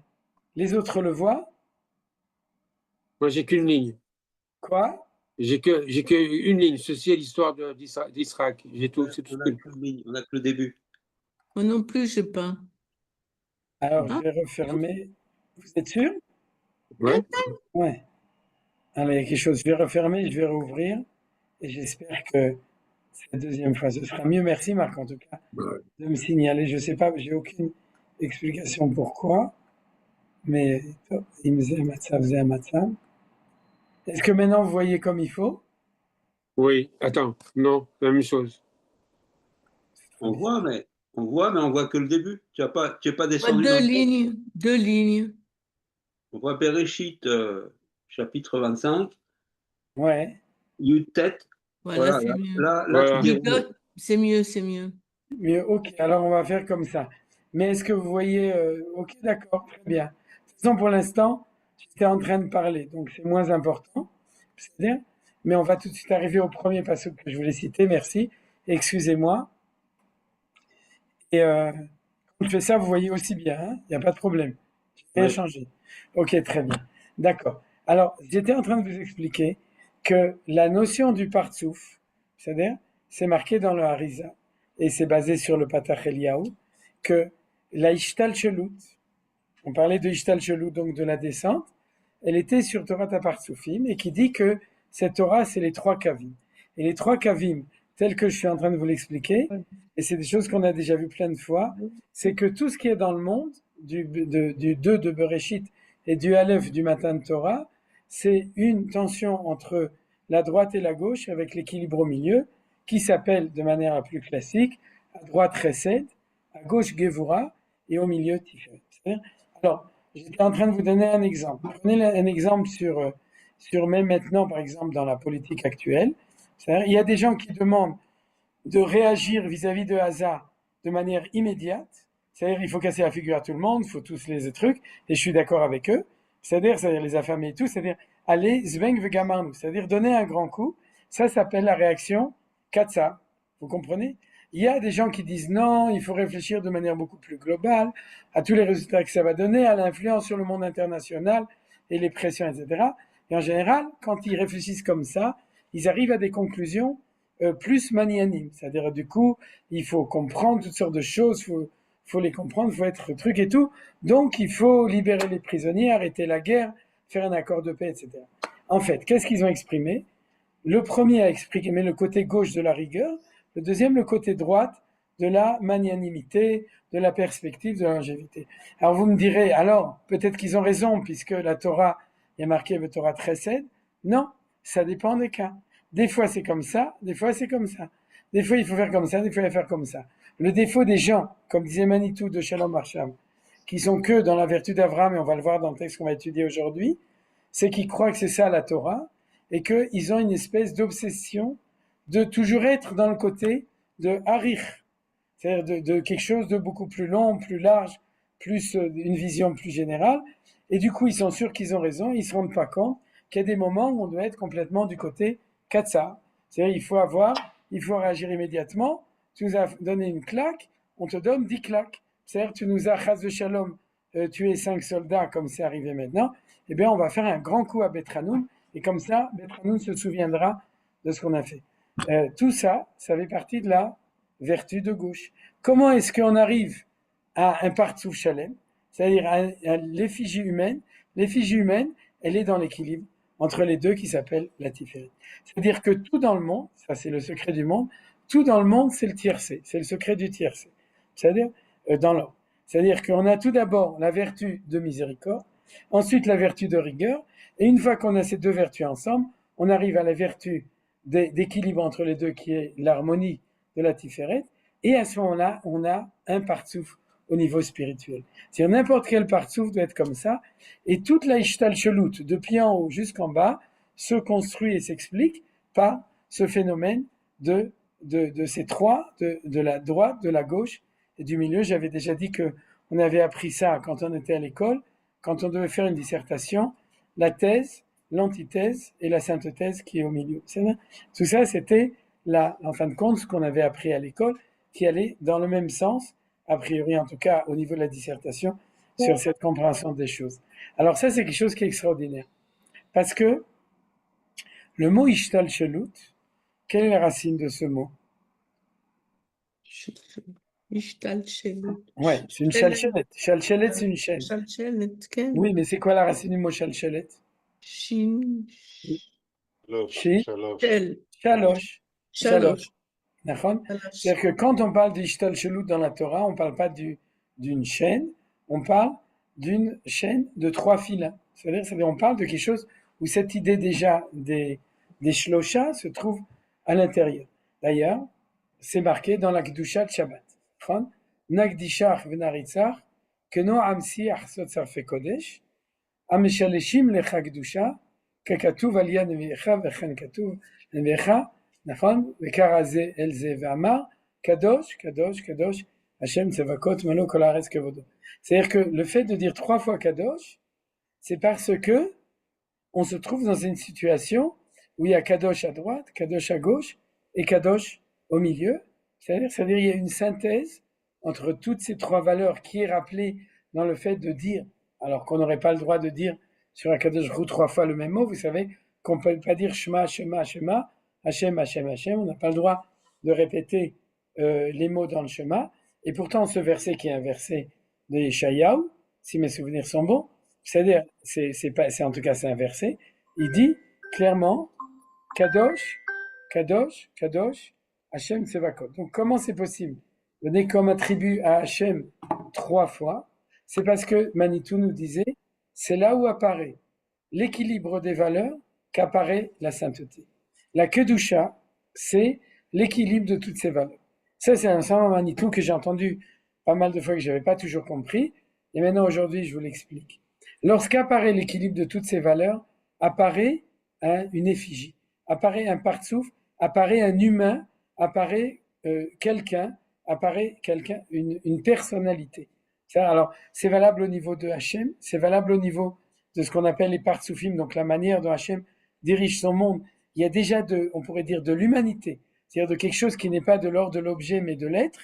Les autres le voient. Moi, j'ai qu'une ligne. Quoi? J'ai qu'une ligne. Ceci est l'histoire d'Israël. J'ai tout. C'est tout. On n'a que le début. Moi non plus, je sais pas. Alors, je vais refermer. Vous êtes sûr? Ouais. Ouais. Alors, il y a quelque chose. Je vais refermer, je vais rouvrir. Et j'espère que c'est la deuxième fois. Ce sera mieux. Merci, Marc, en tout cas, de me signaler. Je ne sais pas, j'ai aucune explication pourquoi. Mais il me faisait un matzah. Est-ce que maintenant vous voyez comme il faut? Oui. Attends. Non, la même chose. On voit, mais on voit que le début. Tu n'es pas Ouais, descendu. deux lignes. On voit Bereshit, chapitre 25. Ouais. Yud tête. Voilà, c'est mieux. Là, Voilà. tu déroules. C'est mieux, c'est mieux. Mieux, ok. Alors on va faire comme ça. Mais est-ce que vous voyez ok, d'accord, très bien. De toute façon, pour l'instant, j'étais en train de parler, donc c'est moins important. C'est-à-dire, mais on va tout de suite arriver au premier passage que je voulais citer. Merci. Excusez-moi. Et quand je fais ça, vous voyez aussi bien. Hein, il n'y a pas de problème. J'ai rien changé. Ok, très bien. D'accord. Alors, j'étais en train de vous expliquer que la notion du partsouf, c'est-à-dire, c'est marqué dans le Harizah, et c'est basé sur le Patach Eliyahu, que la Ishtal Shelut, on parlait de Ishtal Shelut, donc de la descente, elle était sur Torah Tapartsufim, et qui dit que cette Torah, c'est les trois kavim. Et les trois kavim, tels que je suis en train de vous l'expliquer, et c'est des choses qu'on a déjà vues plein de fois, c'est que tout ce qui est dans le monde, du 2 de Bereshit et du Aleph du matin de Torah, c'est une tension entre la droite et la gauche avec l'équilibre au milieu, qui s'appelle de manière la plus classique, à droite Chesed, à gauche Gevura et au milieu Tiferet. Alors, j'étais en train de vous donner un exemple. Prenez un exemple sur même maintenant, par exemple, dans la politique actuelle. Il y a des gens qui demandent de réagir vis-à-vis de Haza de manière immédiate. C'est-à-dire, il faut casser la figure à tout le monde, il faut tous les trucs, et je suis d'accord avec eux. C'est-à-dire les affamer et tout, c'est-à-dire, aller zveng vegamarnu, c'est-à-dire donner un grand coup. Ça s'appelle la réaction Katsa. Vous comprenez? Il y a des gens qui disent non, il faut réfléchir de manière beaucoup plus globale à tous les résultats que ça va donner, à l'influence sur le monde international et les pressions, etc. Et en général, quand ils réfléchissent comme ça, ils arrivent à des conclusions plus magnanimes. C'est-à-dire, du coup, il faut comprendre toutes sortes de choses, faut les comprendre, faut être truc et tout. Donc, il faut libérer les prisonniers, arrêter la guerre, faire un accord de paix, etc. En fait, qu'est-ce qu'ils ont exprimé? Le premier a exprimé le côté gauche de la rigueur, le deuxième le côté droite de la magnanimité, de la perspective, de la longévité. Alors vous me direz, alors peut-être qu'ils ont raison puisque la Torah, il y a marqué le Torah Chesed. Non, ça dépend des cas. Des fois c'est comme ça, des fois c'est comme ça. Des fois il faut faire comme ça, des fois il faut faire comme ça. Le défaut des gens, comme disait Manitou de Shalom Marsham, qui sont que dans la vertu d'Abraham, et on va le voir dans le texte qu'on va étudier aujourd'hui, c'est qu'ils croient que c'est ça la Torah, et qu'ils ont une espèce d'obsession de toujours être dans le côté de Harich, c'est-à-dire de quelque chose de beaucoup plus long, plus large, plus une vision plus générale. Et du coup, ils sont sûrs qu'ils ont raison, ils ne se rendent pas compte qu'il y a des moments où on doit être complètement du côté Katsar. C'est-à-dire, il faut réagir immédiatement. Tu nous as donné une claque, on te donne 10 claques. C'est-à-dire, tu nous as, chas de shalom, tué 5 soldats, comme c'est arrivé maintenant. Eh bien, on va faire un grand coup à Betranoun, et comme ça, Betranoun se souviendra de ce qu'on a fait. Tout ça, ça fait partie de la vertu de gauche. Comment est-ce qu'on arrive à un partsouf shalem, c'est-à-dire à l'effigie humaine? L'effigie humaine, elle est dans l'équilibre entre les deux qui s'appelle la Tiferet. C'est-à-dire que tout dans le monde, ça c'est le secret du monde, tout dans le monde c'est le tiercé, c'est le secret du tiercé. C'est-à-dire dans l'ordre. C'est-à-dire qu'on a tout d'abord la vertu de miséricorde, ensuite la vertu de rigueur, et une fois qu'on a ces deux vertus ensemble, on arrive à la vertu d'équilibre entre les deux qui est l'harmonie de la Tiferet, et à ce moment-là, on a un partsouf au niveau spirituel. C'est-à-dire n'importe quel partsouf doit être comme ça, et toute la ishtalchelut, depuis en haut jusqu'en bas, se construit et s'explique par ce phénomène de ces trois, de la droite, de la gauche et du milieu. J'avais déjà dit que on avait appris ça quand on était à l'école, quand on devait faire une dissertation, la thèse, l'antithèse et la synthèse qui est au milieu. Tout ça, c'était en fin de compte, ce qu'on avait appris à l'école, qui allait dans le même sens, a priori en tout cas au niveau de la dissertation, sur cette compréhension des choses. Alors ça, c'est quelque chose qui est extraordinaire. Parce que le mot ishtalchelut, quelle est la racine de ce mot? Ishtalchelut. Ouais, c'est une chalchelet. Chalchelet, c'est une chaîne. Shalchelet, ken. Oui, mais c'est quoi la racine du mot chalchelet? Shin. Shi, Shel. shalosh. Shalosh. D'accord? Shalosh. C'est-à-dire que quand on parle d'ishtalchelut dans la Torah, on ne parle pas d'une chaîne, on parle d'une chaîne de 3 fils. C'est-à-dire on parle de quelque chose où cette idée déjà des shloshas se trouve à l'intérieur. D'ailleurs, c'est marqué dans la Kedusha de Shabbat. Nagdishach v'naritzach keno amsiach sotzarfe kodesh המשלשים לך קדושה, ככתוב על יד נביאך וכן כתוב נביאך, נכון? וקרא זה אל זה ואמר, קדוש, קדוש, קדוש, השם צבקות מלוא כל הארץ כבודו. C'est-à-dire que le fait de dire 3 fois kadosh, c'est parce que on se trouve dans une situation où il y a kadosh à droite, kadosh à gauche et kadosh au milieu. C'est-à-dire il y a une synthèse entre toutes ces 3 valeurs qui est rappelée dans le fait de dire, alors qu'on n'aurait pas le droit de dire sur Akadosh Hu 3 fois le même mot. Vous savez qu'on ne peut pas dire Shema, Shema, Shema, Hashem, Hashem, Hashem. On n'a pas le droit de répéter les mots dans le Shema. Et pourtant, ce verset qui est un verset de Yeshayahu, si mes souvenirs sont bons, c'est-à-dire, en tout cas c'est un verset, il dit clairement Kadosh, Kadosh, Kadosh, Hashem Tsevakot. Donc comment c'est possible? Donner comme attribut à Hashem 3 fois, c'est parce que Manitou nous disait, c'est là où apparaît l'équilibre des valeurs qu'apparaît la sainteté. La Kedusha, c'est l'équilibre de toutes ces valeurs. Ça, c'est un enseignement Manitou que j'ai entendu pas mal de fois que je n'avais pas toujours compris, et maintenant aujourd'hui je vous l'explique. Lorsqu'apparaît l'équilibre de toutes ces valeurs, apparaît une effigie, apparaît un partsouf, apparaît un humain, apparaît une personnalité. Alors, c'est valable au niveau de Hachem, c'est valable au niveau de ce qu'on appelle les partsoufim, donc la manière dont Hachem dirige son monde. Il y a déjà on pourrait dire de l'humanité, c'est-à-dire de quelque chose qui n'est pas de l'ordre de l'objet, mais de l'être,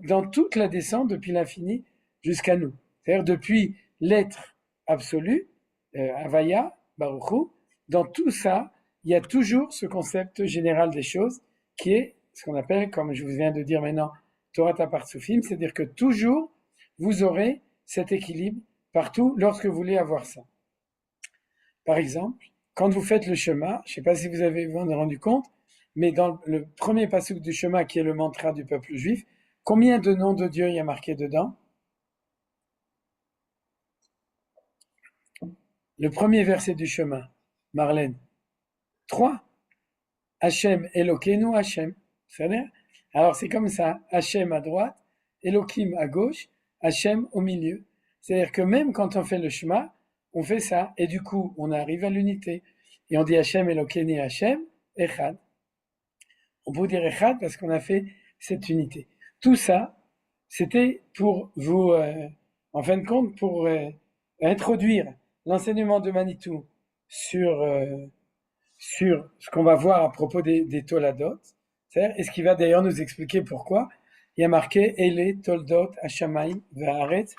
dans toute la descente depuis l'infini jusqu'à nous. C'est-à-dire depuis l'être absolu, Havaya, Baruch Hu, dans tout ça, il y a toujours ce concept général des choses qui est ce qu'on appelle, comme je vous viens de dire maintenant, Torah Partsoufim, c'est-à-dire que toujours vous aurez cet équilibre partout lorsque vous voulez avoir ça. Par exemple, quand vous faites le Shema, je ne sais pas si vous avez vous en rendu compte, mais dans le premier pasuk du Shema qui est le mantra du peuple juif, combien de noms de Dieu il y a marqué dedans? Le premier verset du Shema, Marlène, 3. Hachem, Elokeinu, Hachem. Alors c'est comme ça, Hachem à droite, Elohim à gauche, Hachem au milieu. C'est-à-dire que même quand on fait le Shema, on fait ça, et du coup, on arrive à l'unité. Et on dit Hachem, Elokeinu, Hachem, Echad. On peut dire Echad parce qu'on a fait cette unité. Tout ça, c'était pour vous, en fin de compte, pour introduire l'enseignement de Manitou sur ce qu'on va voir à propos des Toladot, et ce qui va d'ailleurs nous expliquer pourquoi il y a marqué Ele Toldot Hashamayim Ve'aretz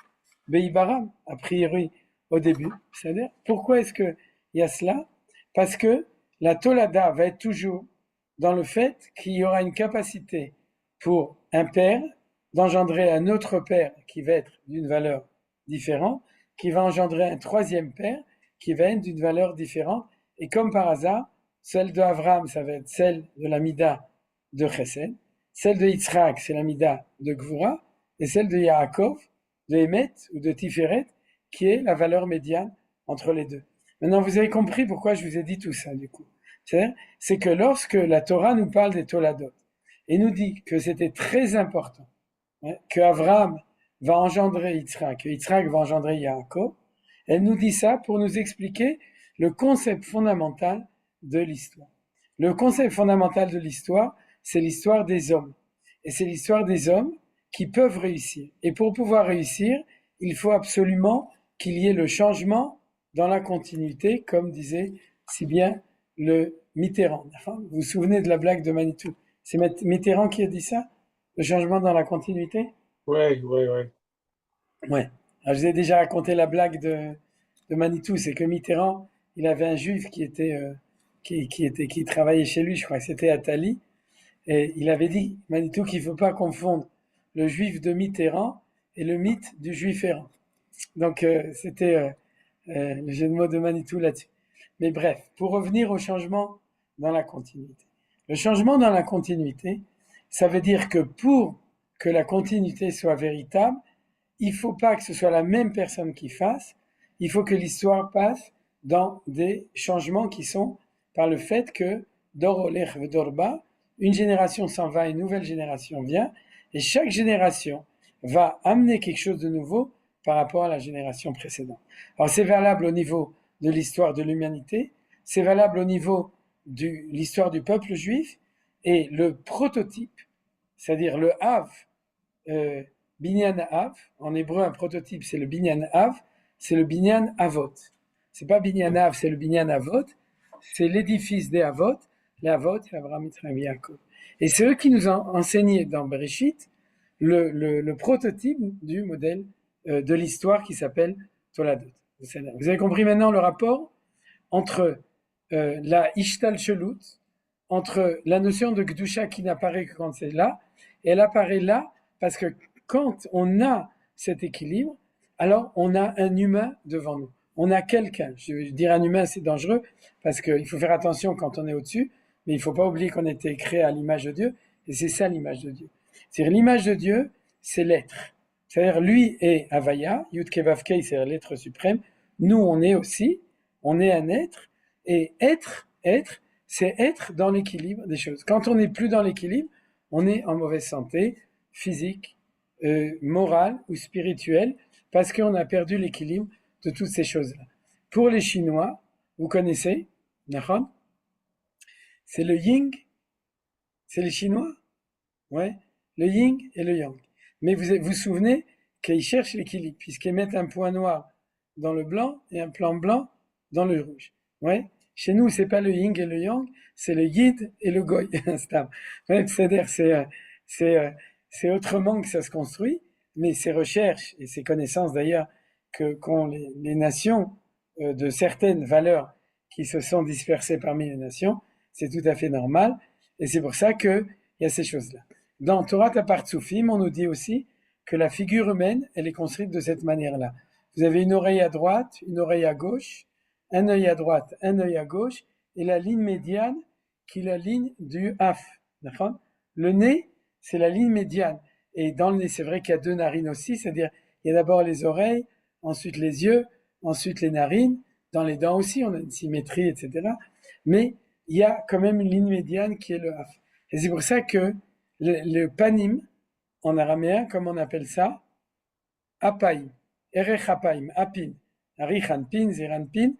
Be'ibaram, a priori au début. C'est-à-dire, pourquoi est-ce qu'il y a cela? Parce que la Tolada va être toujours dans le fait qu'il y aura une capacité pour un père d'engendrer un autre père qui va être d'une valeur différente, qui va engendrer un troisième père qui va être d'une valeur différente. Et comme par hasard, celle de Avraham, ça va être celle de la Mida de Chesed, celle de Yitzhak, c'est la Mida de Gvura, et celle de Yaakov, de Emet ou de Tiferet, qui est la valeur médiane entre les deux. Maintenant, vous avez compris pourquoi je vous ai dit tout ça, du coup. C'est que lorsque la Torah nous parle des Toladot, et nous dit que c'était très important, que Avraham va engendrer Yitzhak, que Yitzhak va engendrer Yaakov, elle nous dit ça pour nous expliquer le concept fondamental de l'histoire. Le concept fondamental de l'histoire, c'est l'histoire des hommes. Et c'est l'histoire des hommes qui peuvent réussir. Et pour pouvoir réussir, il faut absolument qu'il y ait le changement dans la continuité, comme disait si bien le Mitterrand. Vous vous souvenez de la blague de Manitou? C'est Mitterrand qui a dit ça? Le changement dans la continuité? Ouais. Ouais. Alors, je vous ai déjà raconté la blague de Manitou, c'est que Mitterrand, il avait un juif qui travaillait chez lui, je crois que c'était Attali, et il avait dit, Manitou, qu'il ne faut pas confondre le juif de Mitterrand et le mythe du juif errant. Donc c'était le jeu de mots de Manitou là-dessus. Mais bref, pour revenir au changement dans la continuité. Le changement dans la continuité, ça veut dire que pour que la continuité soit véritable, il ne faut pas que ce soit la même personne qui fasse, il faut que l'histoire passe dans des changements qui sont par le fait que Dor Olech V'Dor Ba, une génération s'en va, une nouvelle génération vient, et chaque génération va amener quelque chose de nouveau par rapport à la génération précédente. Alors c'est valable au niveau de l'histoire de l'humanité, c'est valable au niveau de l'histoire du peuple juif, et le prototype, c'est-à-dire le Hav, Binyan Av, en hébreu un prototype c'est le Binyan Av, c'est le Binyan Avot. C'est pas Binyan Av, c'est le Binyan Avot, c'est l'édifice des Avot, les Avot, c'est Abraham, Yitzhak, Yaakov. Et c'est eux qui nous ont enseigné dans Bereshit le prototype du modèle de l'histoire qui s'appelle Toladot. Vous avez compris maintenant le rapport entre la Ishtal Shelut, entre la notion de Gdusha qui n'apparaît que quand c'est là, et elle apparaît là parce que quand on a cet équilibre, alors on a un humain devant nous. On a quelqu'un. Je veux dire un humain, c'est dangereux parce qu'il faut faire attention quand on est au-dessus, mais il ne faut pas oublier qu'on a été créé à l'image de Dieu, et c'est ça l'image de Dieu. C'est-à-dire l'image de Dieu, c'est l'être. C'est-à-dire lui est Havaya, Yud Kei Vav Kei, c'est l'être suprême. Nous, on est aussi, on est un être, et être, c'est être dans l'équilibre des choses. Quand on n'est plus dans l'équilibre, on est en mauvaise santé, physique, morale ou spirituelle, parce qu'on a perdu l'équilibre de toutes ces choses-là. Pour les Chinois, vous connaissez, Nahon? C'est le Yin, c'est les Chinois, ouais, le Yin et le Yang. Mais vous vous souvenez qu'ils cherchent l'équilibre, puisqu'ils mettent un point noir dans le blanc et un plan blanc dans le rouge. Ouais. Chez nous, c'est pas le Yin et le Yang, c'est le Yid et le Goy. Ouais, c'est-à-dire, c'est autrement que ça se construit, mais ces recherches et ces connaissances d'ailleurs qu'ont les nations de certaines valeurs qui se sont dispersées parmi les nations, c'est tout à fait normal, et c'est pour ça qu'il y a ces choses-là. Dans Torah Tapartsufim, on nous dit aussi que la figure humaine, elle est construite de cette manière-là. Vous avez une oreille à droite, une oreille à gauche, un œil à droite, un œil à gauche, et la ligne médiane qui est la ligne du Haf. Le nez, c'est la ligne médiane. Et dans le nez, c'est vrai qu'il y a deux narines aussi, c'est-à-dire il y a d'abord les oreilles, ensuite les yeux, ensuite les narines. Dans les dents aussi, on a une symétrie, etc. Mais il y a quand même une ligne médiane qui est le Haf. Et c'est pour ça que le panim, en araméen, comme on appelle ça, apaim, erech apaim, apin, arichan pin, ziran pin,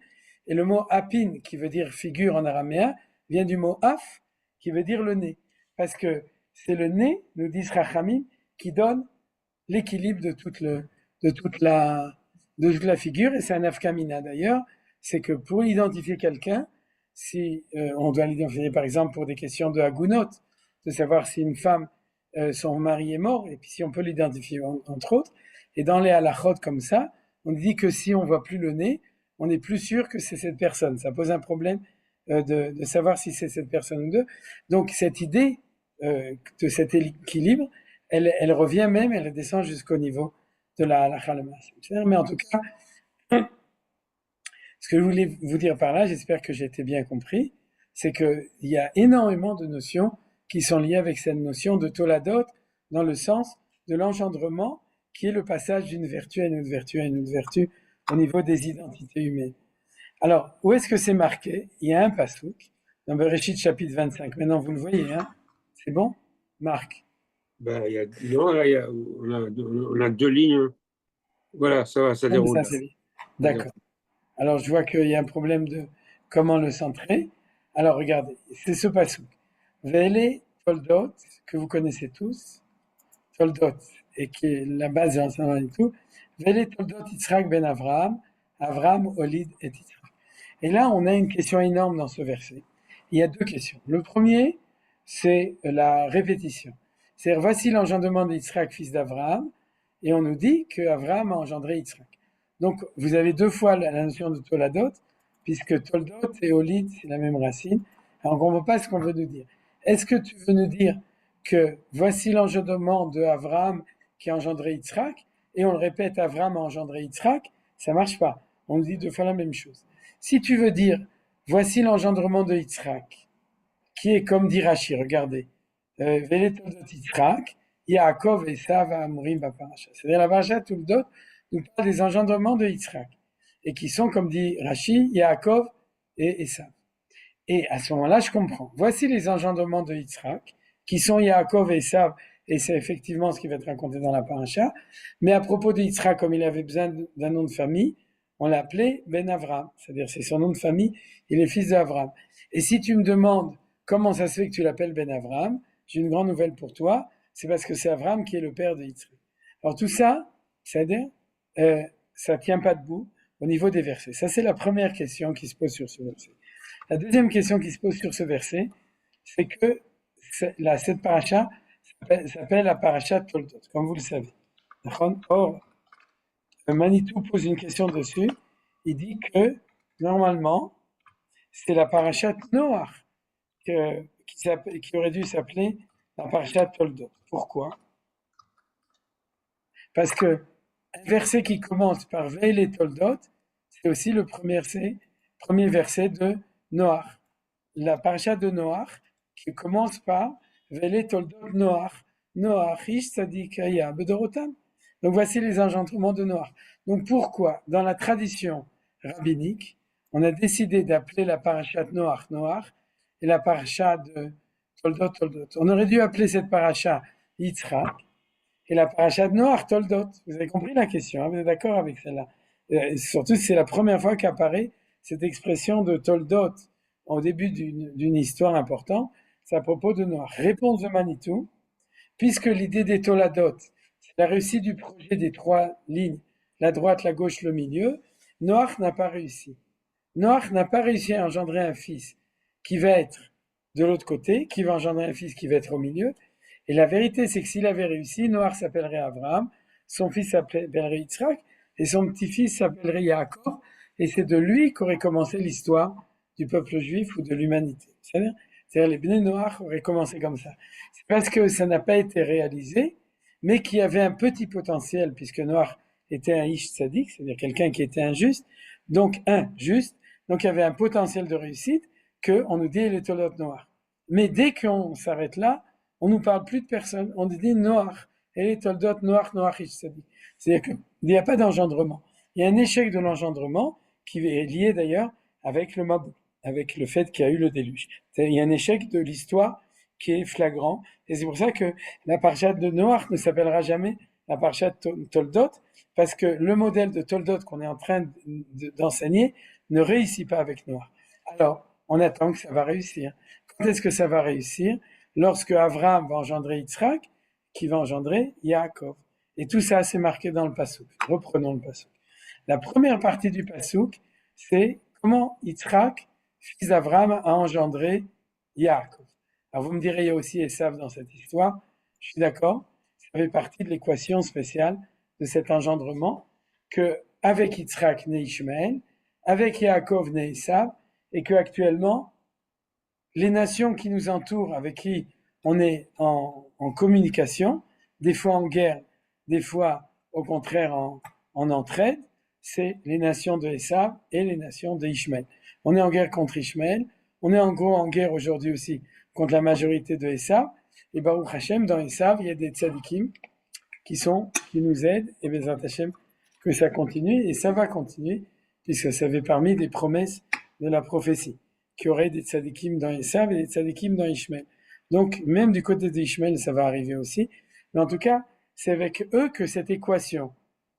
et le mot apin, qui veut dire figure en araméen, vient du mot af, qui veut dire le nez. Parce que c'est le nez, nous disent Rachamim, qui donne l'équilibre de toute la figure, et c'est un afkamina d'ailleurs, c'est que pour identifier quelqu'un, si on doit l'identifier par exemple pour des questions de hagounot, de savoir si une femme, son mari est mort, et puis si on peut l'identifier entre autres, et dans les halachot comme ça, on dit que si on voit plus le nez, on est plus sûr que c'est cette personne. Ça pose un problème de savoir si c'est cette personne ou deux. Donc cette idée de cet équilibre, elle revient même, elle descend jusqu'au niveau de la halakha le maaser. Mais en tout cas, ce que je voulais vous dire par là, j'espère que j'ai été bien compris, c'est qu'il y a énormément de notions qui sont liées avec cette notion de toladot, dans le sens de l'engendrement, qui est le passage d'une vertu à une autre vertu à une autre vertu au niveau des identités humaines. Alors, où est-ce que c'est marqué? Il y a un pasouk dans Bereshit chapitre 25. Maintenant, vous le voyez, hein? C'est bon? Marc. Ben, non, là, on a deux lignes. Voilà, ça va, ça déroule. Ça, c'est bien. D'accord. Alors, je vois qu'il y a un problème de comment le centrer. Alors, regardez, c'est ce pasouk. Vele Toldot, que vous connaissez tous, Toldot, et qui est la base de l'enseignement et tout. Vele Toldot Yitzhak ben Avraham, Avraham Olid et Yitzhak. Et là, on a une question énorme dans ce verset. Il y a deux questions. Le premier, c'est la répétition. C'est-à-dire, voici l'engendrement d'Yitzhak, fils d'Avraham, et on nous dit qu'Avraham a engendré Yitzhak. Donc, vous avez deux fois la notion de Toladot, puisque Toldot et Olid, c'est la même racine. Alors, on ne comprend pas ce qu'on veut nous dire. Est-ce que tu veux nous dire que voici l'engendrement de Avraham qui a engendré Yitzhak, et on le répète, Avraham a engendré Yitzhak? Ça ne marche pas. On nous dit deux fois la même chose. Si tu veux dire, voici l'engendrement de Yitzhak, qui est comme dit Rashi, regardez, Vele Toldot Yitzhak, Yaakov et Esav Amorim Baparacha. C'est-à-dire la paracha Toldot nous parle des engendrements de Yitzhak, et qui sont, comme dit Rashi, Yaakov et Esav. Et à ce moment-là, je comprends. Voici les engendrements de Yitzhak, qui sont Yaakov et Esav, et c'est effectivement ce qui va être raconté dans la paracha. Mais à propos de Yitzhak, comme il avait besoin d'un nom de famille, on l'appelait Ben Avram, c'est-à-dire c'est son nom de famille, il est fils d'Avram. Et si tu me demandes comment ça se fait que tu l'appelles Ben Avram, j'ai une grande nouvelle pour toi, c'est parce que c'est Avram qui est le père de Yitzhak. Alors tout ça, c'est-à-dire, ça tient pas debout au niveau des versets. Ça, c'est la première question qui se pose sur ce verset. La deuxième question qui se pose sur ce verset, c'est que cette paracha s'appelle la paracha Toldot, comme vous le savez. Or, Manitou pose une question dessus. Il dit que, normalement, c'est la parashat Noach qui aurait dû s'appeler la parashat Toldot. Pourquoi? Parce que un verset qui commence par Veil et Toldot, c'est aussi le premier verset de Noach. La parashat de Noach qui commence par Veil et Toldot Noach. Noach, Ish Tzadik Haya Bedorotam. Donc voici les engendrements de Noach. Donc pourquoi, dans la tradition rabbinique, on a décidé d'appeler la parashat Noach Noach et la parashat de Toldot Toldot? On aurait dû appeler cette parashat Yitzhak et la parashat Noach Toldot. Vous avez compris la question, hein? Vous êtes d'accord avec celle-là? Surtout, c'est la première fois qu'apparaît cette expression de Toldot au début d'une histoire importante. C'est à propos de Noach. Réponse de Manitou, puisque l'idée des Toladot, c'est la réussite du projet des trois lignes, la droite, la gauche, le milieu, Noach n'a pas réussi. Noach n'a pas réussi à engendrer un fils qui va être de l'autre côté, qui va engendrer un fils qui va être au milieu. Et la vérité, c'est que s'il avait réussi, Noach s'appellerait Abraham, son fils s'appellerait Yitzhak, et son petit-fils s'appellerait Yaakov, et c'est de lui qu'aurait commencé l'histoire du peuple juif ou de l'humanité. C'est-à-dire les Bnei Noach auraient commencé comme ça. C'est parce que ça n'a pas été réalisé, mais qu'il y avait un petit potentiel, puisque Noach était un Ish Tzadik, c'est-à-dire quelqu'un qui était injuste, donc juste, donc il y avait un potentiel de réussite, qu'on nous dit les Toldot Noach. Mais dès qu'on s'arrête là, on ne nous parle plus de personne, on nous dit Noach, et les Toldot Noach, Noach Ish Tzadik. C'est-à-dire qu'il n'y a pas d'engendrement. Il y a un échec de l'engendrement, qui est lié d'ailleurs avec le Mabou, avec le fait qu'il y a eu le déluge. Il y a un échec de l'histoire qui est flagrant, et c'est pour ça que la parashat de Noach ne s'appellera jamais la parashat Toldot, parce que le modèle de Toldot qu'on est en train d'enseigner ne réussit pas avec Noach. Alors, on attend que ça va réussir. Quand est-ce que ça va réussir? Lorsque Avraham va engendrer Yitzhak, qui va engendrer Yaakov. Et tout ça, c'est marqué dans le Passouk. Reprenons le Passouk. La première partie du Passouk, c'est comment Yitzhak, fils d'Abraham, a engendré Yaakov. Alors vous me direz, il y a aussi Esav dans cette histoire. Je suis d'accord, ça fait partie de l'équation spéciale de cet engendrement, que avec Yitzhak naît Ishmaël, avec Yaakov naît Esav, et que actuellement les nations qui nous entourent, avec qui on est en communication, des fois en guerre, des fois au contraire en entraide, c'est les nations de Esav et les nations de Ishmaël. On est en guerre contre Ishmaël, on est en gros en guerre aujourd'hui aussi contre la majorité de Esav, et Baruch Hashem, dans Esav, il y a des tzadikim qui nous aident, et Bezrat Hashem, que ça continue, et ça va continuer, puisque ça fait parmi des promesses de la prophétie, qu'il y aurait des tzadikim dans Esav et des tzadikim dans Ishmaël. Donc, même du côté d'Ishmaël, ça va arriver aussi, mais en tout cas, c'est avec eux que cette équation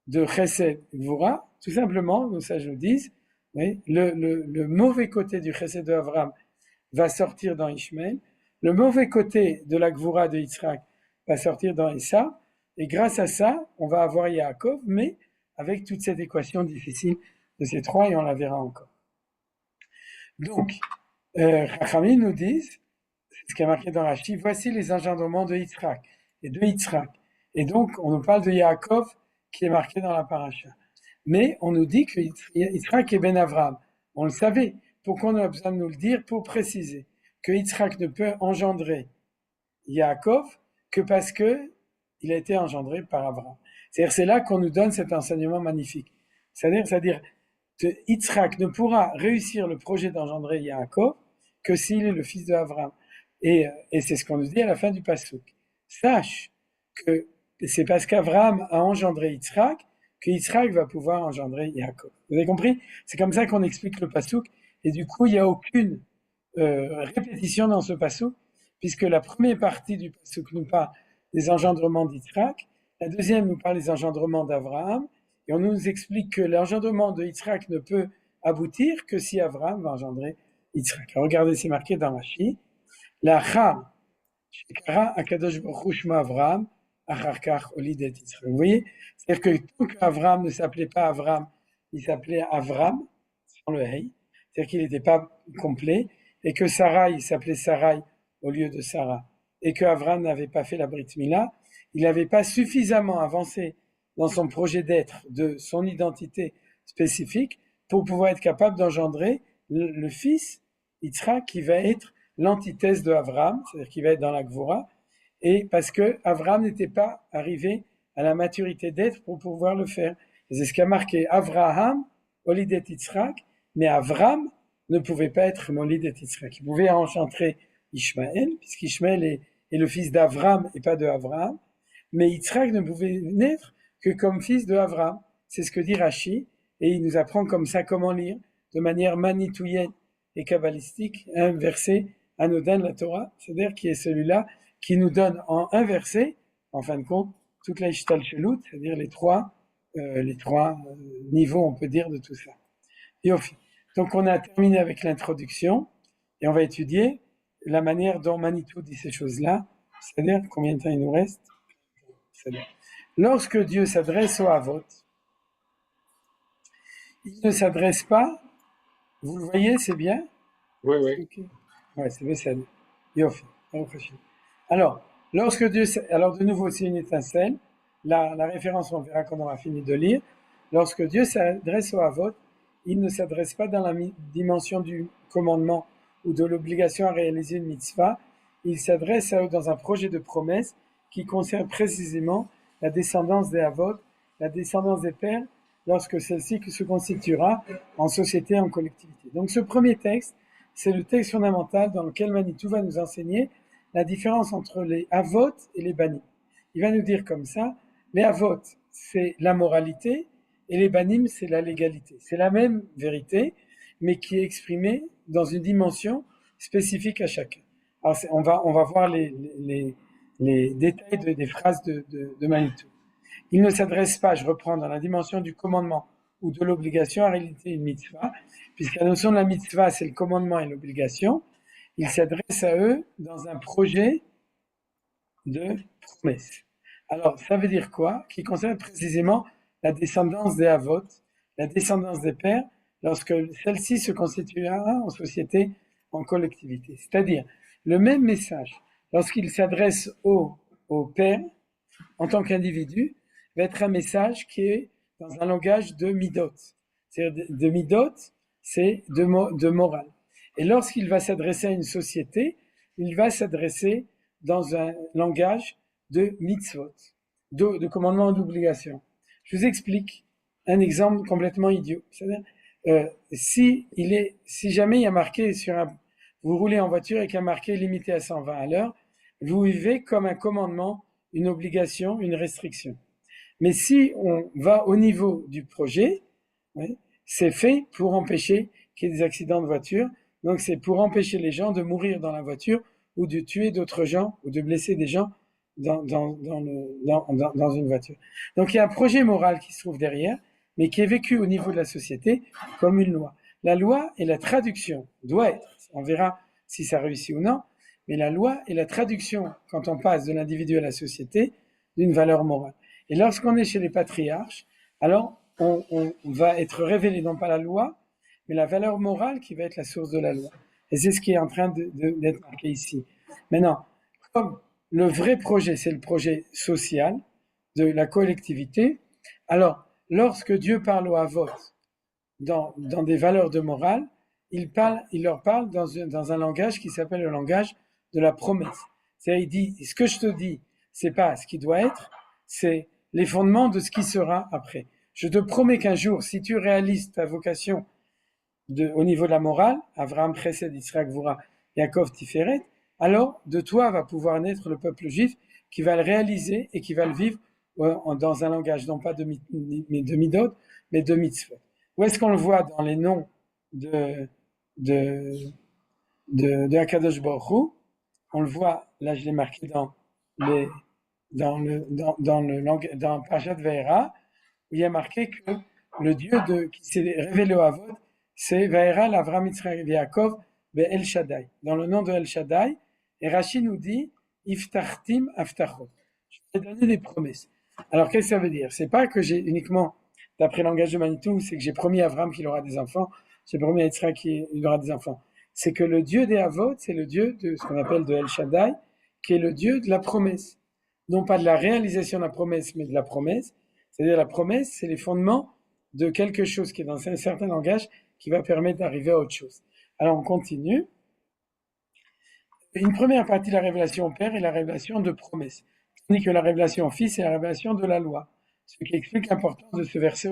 de Chesed Gvura, tout simplement, nos sages nous disent, oui, le mauvais côté du Chesed de Avraham va sortir dans Ishmaël, le mauvais côté de la Gvura de Yitzhak va sortir dans Esav, et grâce à ça, on va avoir Yaakov, mais avec toute cette équation difficile de ces trois, et on la verra encore. Donc, Chachamim nous disent, c'est ce qui est marqué dans Rashi, voici les engendrements de Yitzhak et de Yitzhak. Et donc, on nous parle de Yaakov qui est marqué dans la paracha. Mais on nous dit que Yitzhak est Ben Avraham. On le savait. Pourquoi on a besoin de nous le dire? Pour préciser que Yitzhak ne peut engendrer Yaakov que parce que il a été engendré par Abraham. C'est-à-dire, c'est là qu'on nous donne cet enseignement magnifique. C'est-à-dire que Yitzhak ne pourra réussir le projet d'engendrer Yaakov que s'il est le fils de Abraham. Et c'est ce qu'on nous dit à la fin du pasuk. Sache que c'est parce qu'Abraham a engendré Yitzhak que Yitzhak va pouvoir engendrer Yaakov. Vous avez compris? C'est comme ça qu'on explique le pasuk. Et du coup, il n'y a aucune répétition dans ce pasuk, puisque la première partie du pasuk nous parle des engendrements d'Yitzhak, la deuxième nous parle des engendrements d'Abraham, et on nous explique que l'engendrement de Yitzhak ne peut aboutir que si Abraham va engendrer Yitzhak. Regardez, c'est marqué dans Rashi. L'achar shekara akadosh baruch hu shma Avraham achar kach olidet Yitzhak. Vous voyez, c'est-à-dire que tant qu'Avraham ne s'appelait pas Avraham, il s'appelait Avram sans le hey, c'est-à-dire qu'il n'était pas complet, et que Sarai s'appelait Sarai au lieu de Sarah, et que Avraham n'avait pas fait la Brit Mila, il n'avait pas suffisamment avancé dans son projet d'être, de son identité spécifique, pour pouvoir être capable d'engendrer le fils Yitzhak qui va être l'antithèse de Avraham, c'est-à-dire qui va être dans la Gvura, et parce que Avraham n'était pas arrivé à la maturité d'être pour pouvoir le faire. Et c'est ce qui a marqué Avraham, Olidet Yitzhak, mais Avraham ne pouvait pas être Olidet Yitzhak. Il pouvait engendrer Ishmaël, puisqu'Ishmaël est le fils d'Avraham et pas de Avraham, mais Yitzhak ne pouvait naître que comme fils de Avraham. C'est ce que dit Rashi, et il nous apprend comme ça comment lire, de manière manitouienne et kabbalistique, un verset anodin de la Torah, c'est-à-dire qui est celui-là qui nous donne en un verset, en fin de compte, toute la Ishtalchelut, c'est-à-dire les trois niveaux, on peut dire, de tout ça. Yofi. Donc on a terminé avec l'introduction, et on va étudier la manière dont Manitou dit ces choses-là, c'est-à-dire combien de temps il nous reste. Lorsque Dieu s'adresse au Havot, il ne s'adresse pas, vous le voyez, c'est bien? Oui, oui. Okay. Ouais, c'est bien. Yofi. Alors, lorsque Dieu, alors de nouveau, c'est une étincelle. La référence, on verra quand on aura fini de lire. Lorsque Dieu s'adresse au Havot, il ne s'adresse pas dans la dimension du commandement ou de l'obligation à réaliser une mitzvah. Il s'adresse à eux dans un projet de promesse qui concerne précisément la descendance des Havot, la descendance des pères, lorsque celle-ci se constituera en société, en collectivité. Donc ce premier texte, c'est le texte fondamental dans lequel Manitou va nous enseigner la différence entre les Havot et les Banim. Il va nous dire comme ça, les Havot, c'est la moralité, et les Banim, c'est la légalité. C'est la même vérité, mais qui est exprimée dans une dimension spécifique à chacun. Alors on va voir les détails des phrases de Manitou. Il ne s'adresse pas, je reprends, dans la dimension du commandement ou de l'obligation à réaliser une mitzvah, puisque la notion de la mitzvah, c'est le commandement et l'obligation. Il s'adresse à eux dans un projet de promesse. Alors, ça veut dire quoi? Qui concerne précisément la descendance des Havot, la descendance des pères, lorsque celle-ci se constituera en société, en collectivité. C'est-à-dire, le même message, lorsqu'il s'adresse au père, en tant qu'individu, va être un message qui est dans un langage de midot. C'est-à-dire de midot, c'est de morale. Et lorsqu'il va s'adresser à une société, il va s'adresser dans un langage de mitzvot, de commandement d'obligation. Je vous explique un exemple complètement idiot. C'est-à-dire, si jamais il y a marqué vous roulez en voiture et qu'il y a marqué limité à 120 à l'heure, vous vivez comme un commandement, une obligation, une restriction. Mais si on va au niveau du projet, oui, c'est fait pour empêcher qu'il y ait des accidents de voiture. Donc c'est pour empêcher les gens de mourir dans la voiture ou de tuer d'autres gens ou de blesser des gens dans une voiture. Donc il y a un projet moral qui se trouve derrière, mais qui est vécu au niveau de la société comme une loi. La loi et la traduction doit être, on verra si ça réussit ou non, mais la loi est la traduction, quand on passe de l'individu à la société, d'une valeur morale. Et lorsqu'on est chez les patriarches, alors on va être révélé non pas la loi, mais la valeur morale qui va être la source de la loi. Et c'est ce qui est en train d'être marqué ici. Maintenant, comme le vrai projet, c'est le projet social de la collectivité, alors lorsque Dieu parle aux Havot dans des valeurs de morale, il leur parle dans un langage qui s'appelle le langage de la promesse. C'est-à-dire, il dit, ce que je te dis, c'est pas ce qui doit être, c'est les fondements de ce qui sera après. Je te promets qu'un jour, si tu réalises ta vocation au niveau de la morale, Abraham précède Yitzhak, Gvura, Yaakov Tiferet, alors de toi va pouvoir naître le peuple juif qui va le réaliser et qui va le vivre dans un langage non pas de midot, mais de mitzvot. Où est-ce qu'on le voit dans les noms de Akadosh Baruch Hu? On le voit, là je l'ai marqué dans Parashat Vayera, où il y a marqué que le Dieu qui s'est révélé au Havot, c'est Vayera l'Avram Yitzchak Yaakov El Shaddai. Dans le nom de El Shaddai, et Rashi nous dit Iftachtim Aftachot. Je vais donner des promesses. Alors qu'est-ce que ça veut dire? C'est pas que j'ai uniquement, d'après le langage de Manitou, c'est que j'ai promis à Avram qu'il aura des enfants, j'ai promis à Yitzhak qu'il aura des enfants. C'est que le Dieu des Havot, c'est le Dieu de ce qu'on appelle de El Shaddai, qui est le Dieu de la promesse. Non pas de la réalisation de la promesse, mais de la promesse. C'est-à-dire la promesse, c'est les fondements de quelque chose qui est dans un certain langage qui va permettre d'arriver à autre chose. Alors on continue. Une première partie de la révélation au Père est la révélation de promesse, tandis que la révélation au Fils est la révélation de la loi, ce qui explique l'importance de ce verset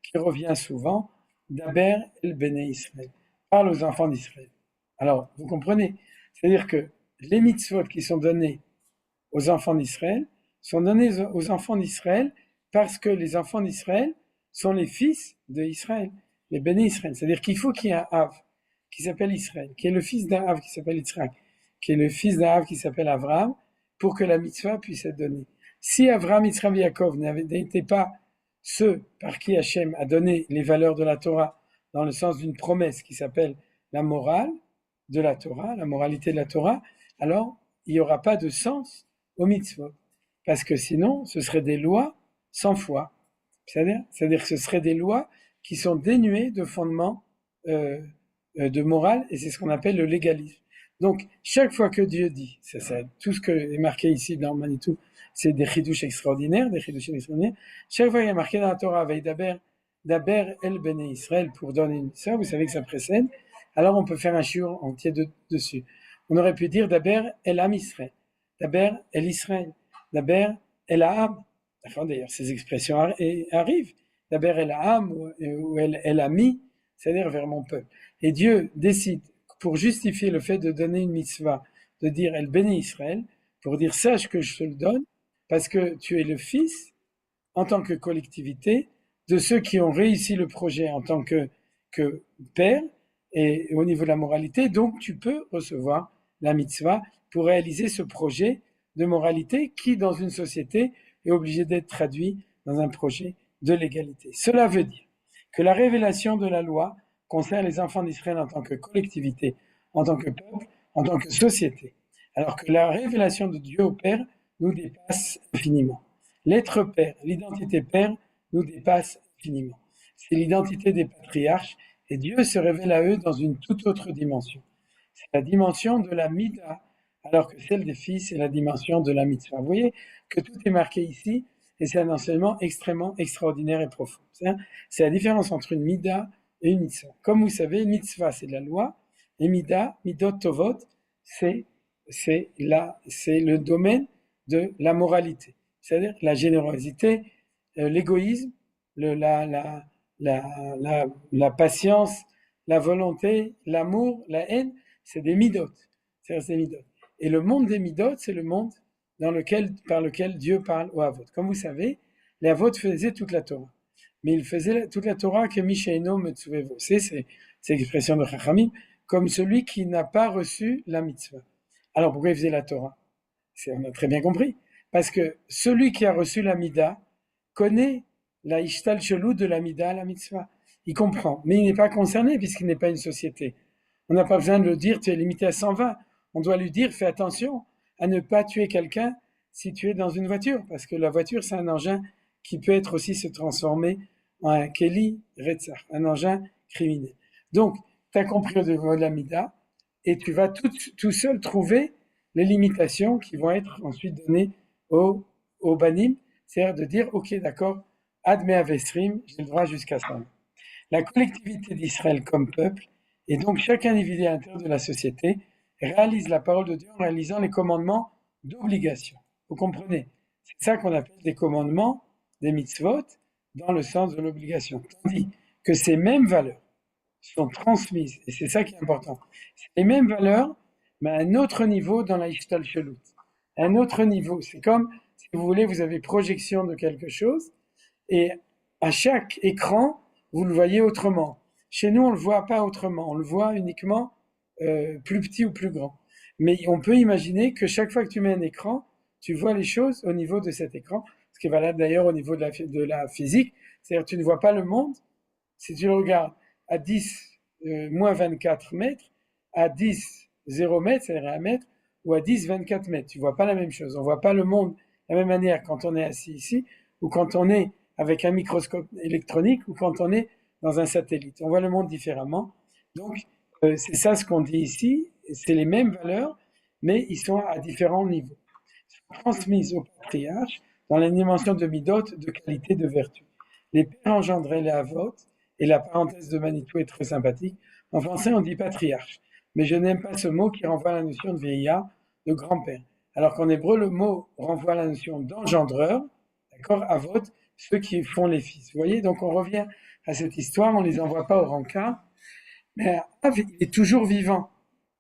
qui revient souvent, Daber el Bnei Israël, parle aux enfants d'Israël. Alors, vous comprenez, c'est-à-dire que les mitzvot qui sont donnés aux enfants d'Israël sont donnés aux enfants d'Israël parce que les enfants d'Israël sont les fils d'Israël, les Bnei Israël. C'est-à-dire qu'il faut qu'il y ait un Av qui s'appelle Israël, qui est le fils d'un Av qui s'appelle Yitzhak, qui est le fils d'un Av qui s'appelle Avraham, pour que la mitzvah puisse être donnée. Si Avraham, Yitzhak et Yaakov n'étaient pas ceux par qui Hachem a donné les valeurs de la Torah dans le sens d'une promesse qui s'appelle la morale de la Torah, la moralité de la Torah, alors il n'y aura pas de sens aux mitzvot. Parce que sinon, ce seraient des lois sans foi. C'est-à-dire que ce seraient des lois qui sont dénuées de fondements de morale, et c'est ce qu'on appelle le légalisme. Donc, chaque fois que Dieu dit, tout ce que est marqué ici dans Manitou, c'est des chidouches extraordinaires, chaque fois qu'il y a marqué dans la Torah, Daber el Bnei Israël, pour donner une mitzvah, vous savez que ça précède, alors on peut faire un shiur entier dessus. On aurait pu dire Daber el Am Israël, Daber el Israël, Daber el Am. Enfin, d'ailleurs, ces expressions arrivent. Daber el Am ou el Ami, c'est-à-dire vers mon peuple. Et Dieu décide, pour justifier le fait de donner une mitzvah, de dire El Bnei Israël, pour dire sache que je te le donne, parce que tu es le fils, en tant que collectivité, de ceux qui ont réussi le projet en tant que père, et au niveau de la moralité, donc tu peux recevoir la mitzvah pour réaliser ce projet de moralité qui, dans une société, est obligé d'être traduit dans un projet de l'égalité. Cela veut dire que la révélation de la loi concerne les enfants d'Israël en tant que collectivité, en tant que peuple, en tant que société, alors que la révélation de Dieu au Père nous dépasse infiniment. L'être Père, l'identité Père nous dépasse infiniment. C'est l'identité des patriarches Et Dieu se révèle à eux dans une toute autre dimension. C'est la dimension de la Mida, alors que celle des fils est la dimension de la mitzvah. Vous voyez que tout est marqué ici, et c'est un enseignement extrêmement extraordinaire et profond. C'est la différence entre une Mida et une mitzvah. Comme vous savez, une mitzvah, c'est de la loi, et Mida, Midot Tovot, c'est le domaine de la moralité, c'est-à-dire la générosité, l'égoïsme, la patience, la volonté, l'amour, la haine, c'est des midot. C'est des midot. Et le monde des midot, c'est le monde par lequel Dieu parle aux Avot. Comme vous savez, les Avot faisaient toute la Torah. Mais ils faisaient toute la Torah que Mishaino Metsuvevo. C'est l'expression de Chachamim, comme celui qui n'a pas reçu la mitzvah. Alors pourquoi ils faisaient la Torah? On a très bien compris. Parce que celui qui a reçu la Mida connaît la ishtal chelou de la Mida à la mitzvah. Il comprend, mais il n'est pas concerné puisqu'il n'est pas une société. On n'a pas besoin de le dire, tu es limité à 120. On doit lui dire, fais attention à ne pas tuer quelqu'un si tu es dans une voiture, parce que la voiture, c'est un engin qui peut être aussi se transformer en un keli retzach, un engin criminel. Donc, tu as compris au niveau de la Mida, et tu vas tout seul trouver les limitations qui vont être ensuite données au banim, c'est-à-dire de dire, ok, d'accord, Adme Avestrim, j'ai le droit jusqu'à ça. La collectivité d'Israël comme peuple, et donc chaque individu à l'intérieur de la société, réalise la parole de Dieu en réalisant les commandements d'obligation. Vous comprenez? C'est ça qu'on appelle des commandements, des mitzvot, dans le sens de l'obligation. Tandis que ces mêmes valeurs sont transmises, et c'est ça qui est important, c'est les mêmes valeurs, mais à un autre niveau dans la Ishtal Shelut. Un autre niveau, c'est comme, si vous voulez, vous avez projection de quelque chose, et à chaque écran, vous le voyez autrement. Chez nous, on ne le voit pas autrement, on le voit uniquement plus petit ou plus grand. Mais on peut imaginer que chaque fois que tu mets un écran, tu vois les choses au niveau de cet écran, ce qui est valable d'ailleurs au niveau de la physique, c'est-à-dire que tu ne vois pas le monde, si tu le regardes à 10 moins 24 mètres, à 10 0 mètres, c'est-à-dire 1 mètre, ou à 10 24 mètres, tu ne vois pas la même chose. On ne voit pas le monde de la même manière quand on est assis ici, ou quand on est avec un microscope électronique, ou quand on est dans un satellite. On voit le monde différemment. Donc, c'est ça ce qu'on dit ici, c'est les mêmes valeurs, mais ils sont à différents niveaux. Ils sont transmises aux patriarches dans la dimension de midot, de qualité, de vertu. Les pères engendraient les avot, et la parenthèse de Manitou est très sympathique. En français, on dit patriarche, mais je n'aime pas ce mot qui renvoie à la notion de vieillard, de grand-père. Alors qu'en hébreu, le mot renvoie à la notion d'engendreur, d'accord, avot, ceux qui font les fils. Vous voyez, donc on revient à cette histoire, on ne les envoie pas au rencard, mais Av, il est toujours vivant.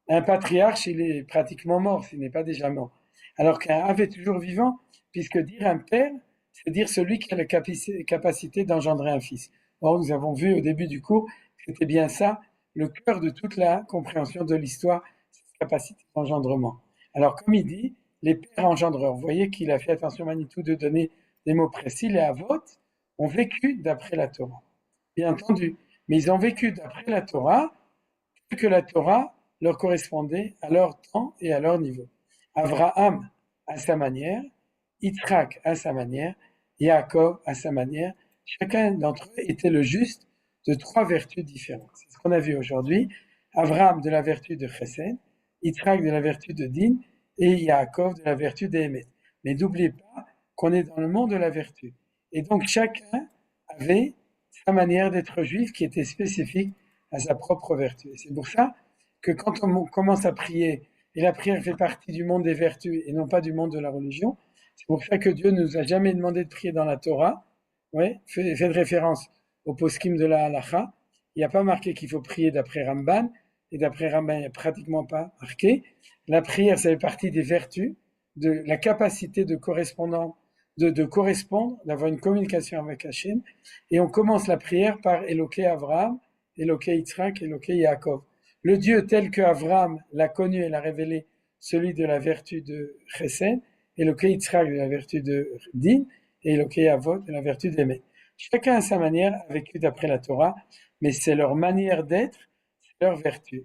Un patriarche, il est pratiquement mort, s'il n'est pas déjà mort. Alors qu'un Av est toujours vivant, puisque dire un père, c'est dire celui qui a la capacité d'engendrer un fils. Or, nous avons vu au début du cours que c'était bien ça, le cœur de toute la compréhension de l'histoire, cette capacité d'engendrement. Alors, comme il dit, les pères engendreurs, vous voyez qu'il a fait attention Manitou de donner des mots précis, les Avot ont vécu d'après la Torah. Bien entendu, mais ils ont vécu d'après la Torah, que la Torah leur correspondait à leur temps et à leur niveau. Abraham à sa manière, Yitzhak à sa manière, Yaakov à sa manière, chacun d'entre eux était le juste de 3 vertus différentes. C'est ce qu'on a vu aujourd'hui. Abraham de la vertu de Chesed, Yitzhak de la vertu de Din, et Yaakov de la vertu d'Emet. Mais n'oubliez pas qu'on est dans le monde de la vertu. Et donc chacun avait sa manière d'être juif qui était spécifique à sa propre vertu. C'est pour ça que quand on commence à prier, et la prière fait partie du monde des vertus et non pas du monde de la religion, c'est pour ça que Dieu ne nous a jamais demandé de prier dans la Torah, fait de référence au poskim de la halacha. Il n'y a pas marqué qu'il faut prier d'après Ramban, et d'après Ramban, il n'y a pratiquement pas marqué. La prière, ça fait partie des vertus, de la capacité de correspondre, d'avoir une communication avec Hachem, et on commence la prière par Éloqué Avraham, Éloqué Yitzhak, Éloqué Yaakov. Le Dieu tel que Avraham l'a connu et l'a révélé, celui de la vertu de Chesed, Éloqué Yitzhak de la vertu de Din, et Éloqué Avot de la vertu d'Emet. Chacun à sa manière a vécu d'après la Torah, mais c'est leur manière d'être, c'est leur vertu.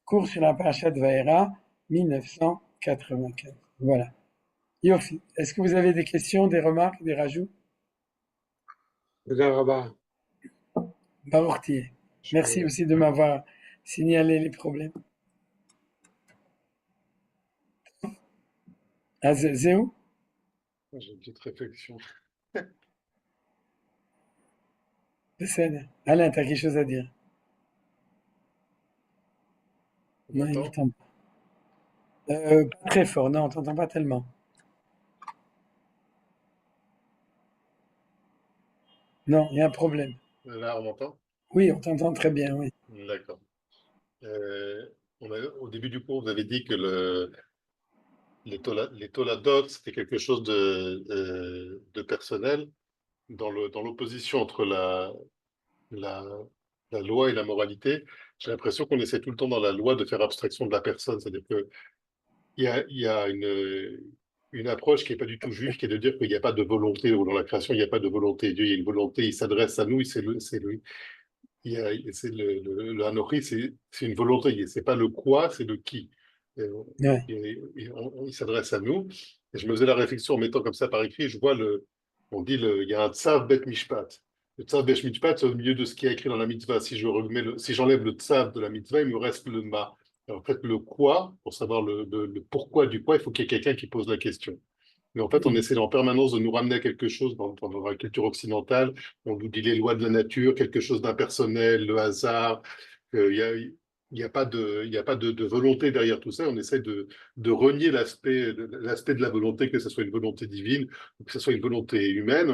Cours sur la Parashat Vaera, 1984. Voilà. Yofi, est-ce que vous avez des questions, des remarques, des rajouts? Tודה רבה. Baruch Tieh. Merci aussi de m'avoir signalé les problèmes. Ah, Zéo? J'ai une petite réflexion. Décède. Alain, t'as quelque chose à dire? On Non, il m'entend? n'entend pas. Pas très fort, non, on t'entend pas tellement. Non, il y a un problème. Là, on m'entend? Oui, on t'entend très bien, oui. D'accord. Euh, au début du cours, vous avez dit que les toladot, c'était quelque chose de personnel dans l'opposition entre la, la loi et la moralité. J'ai l'impression qu'on essaie tout le temps dans la loi de faire abstraction de la personne. C'est-à-dire que il y a une approche qui n'est pas du tout juive, qui est de dire qu'il n'y a pas de volonté, ou dans la création, il n'y a pas de volonté. Dieu, il y a une volonté, il s'adresse à nous, c'est lui. C'est le Anochi, c'est une volonté, c'est pas le quoi, c'est le qui. Ouais. Il s'adresse à nous. Et je me faisais la réflexion en mettant comme ça par écrit, je vois on dit il y a un tsav bet mishpat. Le tsav bet mishpat, c'est au milieu de ce qui est écrit dans la mitzvah. Si j'enlève le tsav de la mitzvah, il me reste le ma. Et en fait, le quoi, pour savoir le pourquoi du quoi, il faut qu'il y ait quelqu'un qui pose la question. Mais en fait, on essaie en permanence de nous ramener à quelque chose dans la culture occidentale. On nous dit les lois de la nature, quelque chose d'impersonnel, le hasard. Il n'y a pas de volonté derrière tout ça. On essaie de renier l'aspect de la volonté, que ce soit une volonté divine ou que ce soit une volonté humaine.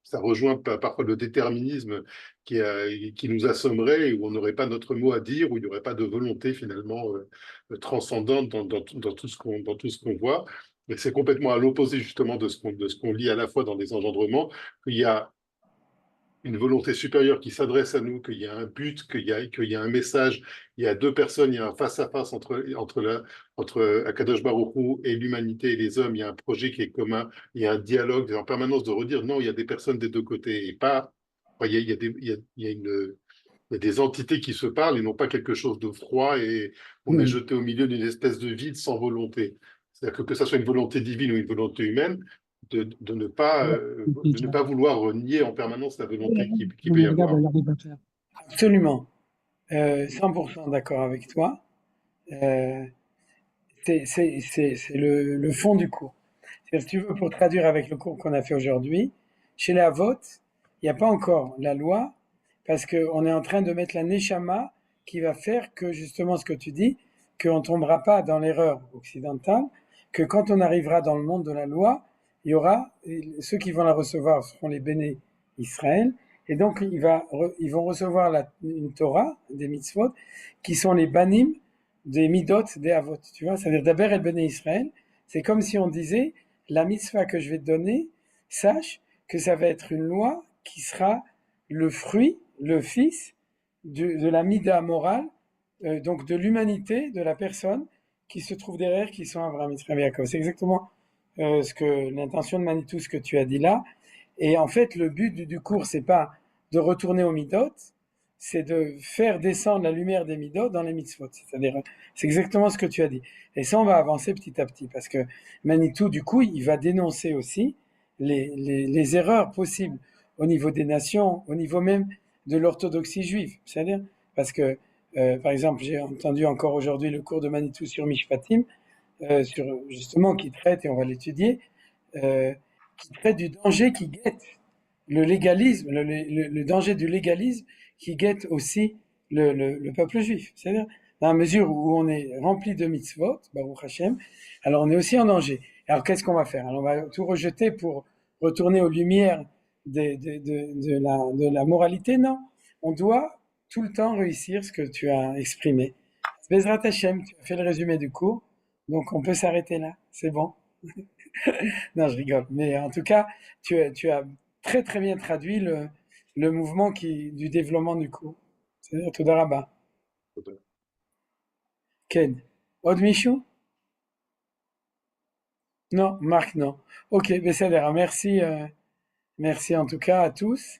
Ça rejoint parfois le déterminisme qui nous assommerait, où on n'aurait pas notre mot à dire, où il n'y aurait pas de volonté finalement transcendante dans tout ce qu'on voit. Mais c'est complètement à l'opposé justement de ce qu'on lit à la fois dans les engendrements, qu'il y a une volonté supérieure qui s'adresse à nous, qu'il y a un but, qu'il y a un message, il y a deux personnes, il y a un face-à-face entre Akadosh Baruch Hu et l'humanité et les hommes, il y a un projet qui est commun, il y a un dialogue en permanence de redire non, il y a des personnes des deux côtés et pas, enfin, il y a des entités qui se parlent et non pas quelque chose de froid et on est jeté au milieu d'une espèce de vide sans volonté. C'est-à-dire que ça soit une volonté divine ou une volonté humaine, de ne pas vouloir nier en permanence la volonté qui peut y avoir. Absolument. 100% d'accord avec toi. C'est le fond du cours. Si tu veux, pour traduire avec le cours qu'on a fait aujourd'hui, chez les Avot, il n'y a pas encore la loi, parce qu'on est en train de mettre la Neshama qui va faire que, justement, ce que tu dis, qu'on ne tombera pas dans l'erreur occidentale, que quand on arrivera dans le monde de la loi, il y aura, ceux qui vont la recevoir seront les béné Israël, et donc ils vont recevoir une Torah, des mitzvot, qui sont les banim des midot des avot, tu vois, c'est-à-dire d'abord el béné Israël, c'est comme si on disait, la mitzvah que je vais te donner, sache que ça va être une loi qui sera le fruit, le fils de la mida morale, donc de l'humanité, de la personne qui se trouve derrière, qui sont Abraham, Yitzhak et Yaakov. C'est exactement l'intention de Manitou, ce que tu as dit là. Et en fait, le but du cours, c'est pas de retourner aux midot, c'est de faire descendre la lumière des midot dans les mitzvot. C'est-à-dire, c'est exactement ce que tu as dit. Et ça, on va avancer petit à petit, parce que Manitou, du coup, il va dénoncer aussi les erreurs possibles au niveau des nations, au niveau même de l'orthodoxie juive. C'est-à-dire, parce que, par exemple, j'ai entendu encore aujourd'hui le cours de Manitou sur Mishpatim, sur, justement, qui traite, et on va l'étudier, qui traite du danger qui guette le légalisme, le danger du légalisme qui guette aussi le peuple juif. C'est-à-dire, dans la mesure où on est rempli de mitzvot, Baruch Hashem, alors on est aussi en danger. Alors qu'est-ce qu'on va faire? Alors on va tout rejeter pour retourner aux lumières de la moralité? Non. On doit tout le temps réussir ce que tu as exprimé. Bezrat Hashem, tu as fait le résumé du cours, donc on peut s'arrêter là. C'est bon. Non, je rigole. Mais en tout cas, tu as très très bien traduit le mouvement du développement du cours. C'est-à-dire Toda Rabba. Ken. Aude Michou? Non, Marc, non. Ok, Bessédera, merci, merci en tout cas à tous,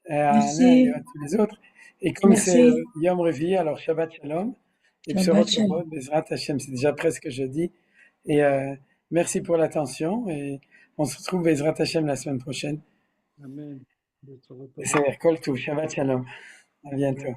à Alain et à tous les autres. Et comme c'est Yom Revi, alors Shabbat Shalom. Et puis se retrouve, Bezrat Hashem, c'est déjà presque jeudi. Et merci pour l'attention et on se retrouve Bezrat Hashem la semaine prochaine. Amen. C'est Kol Tov, Shabbat Shalom. À bientôt.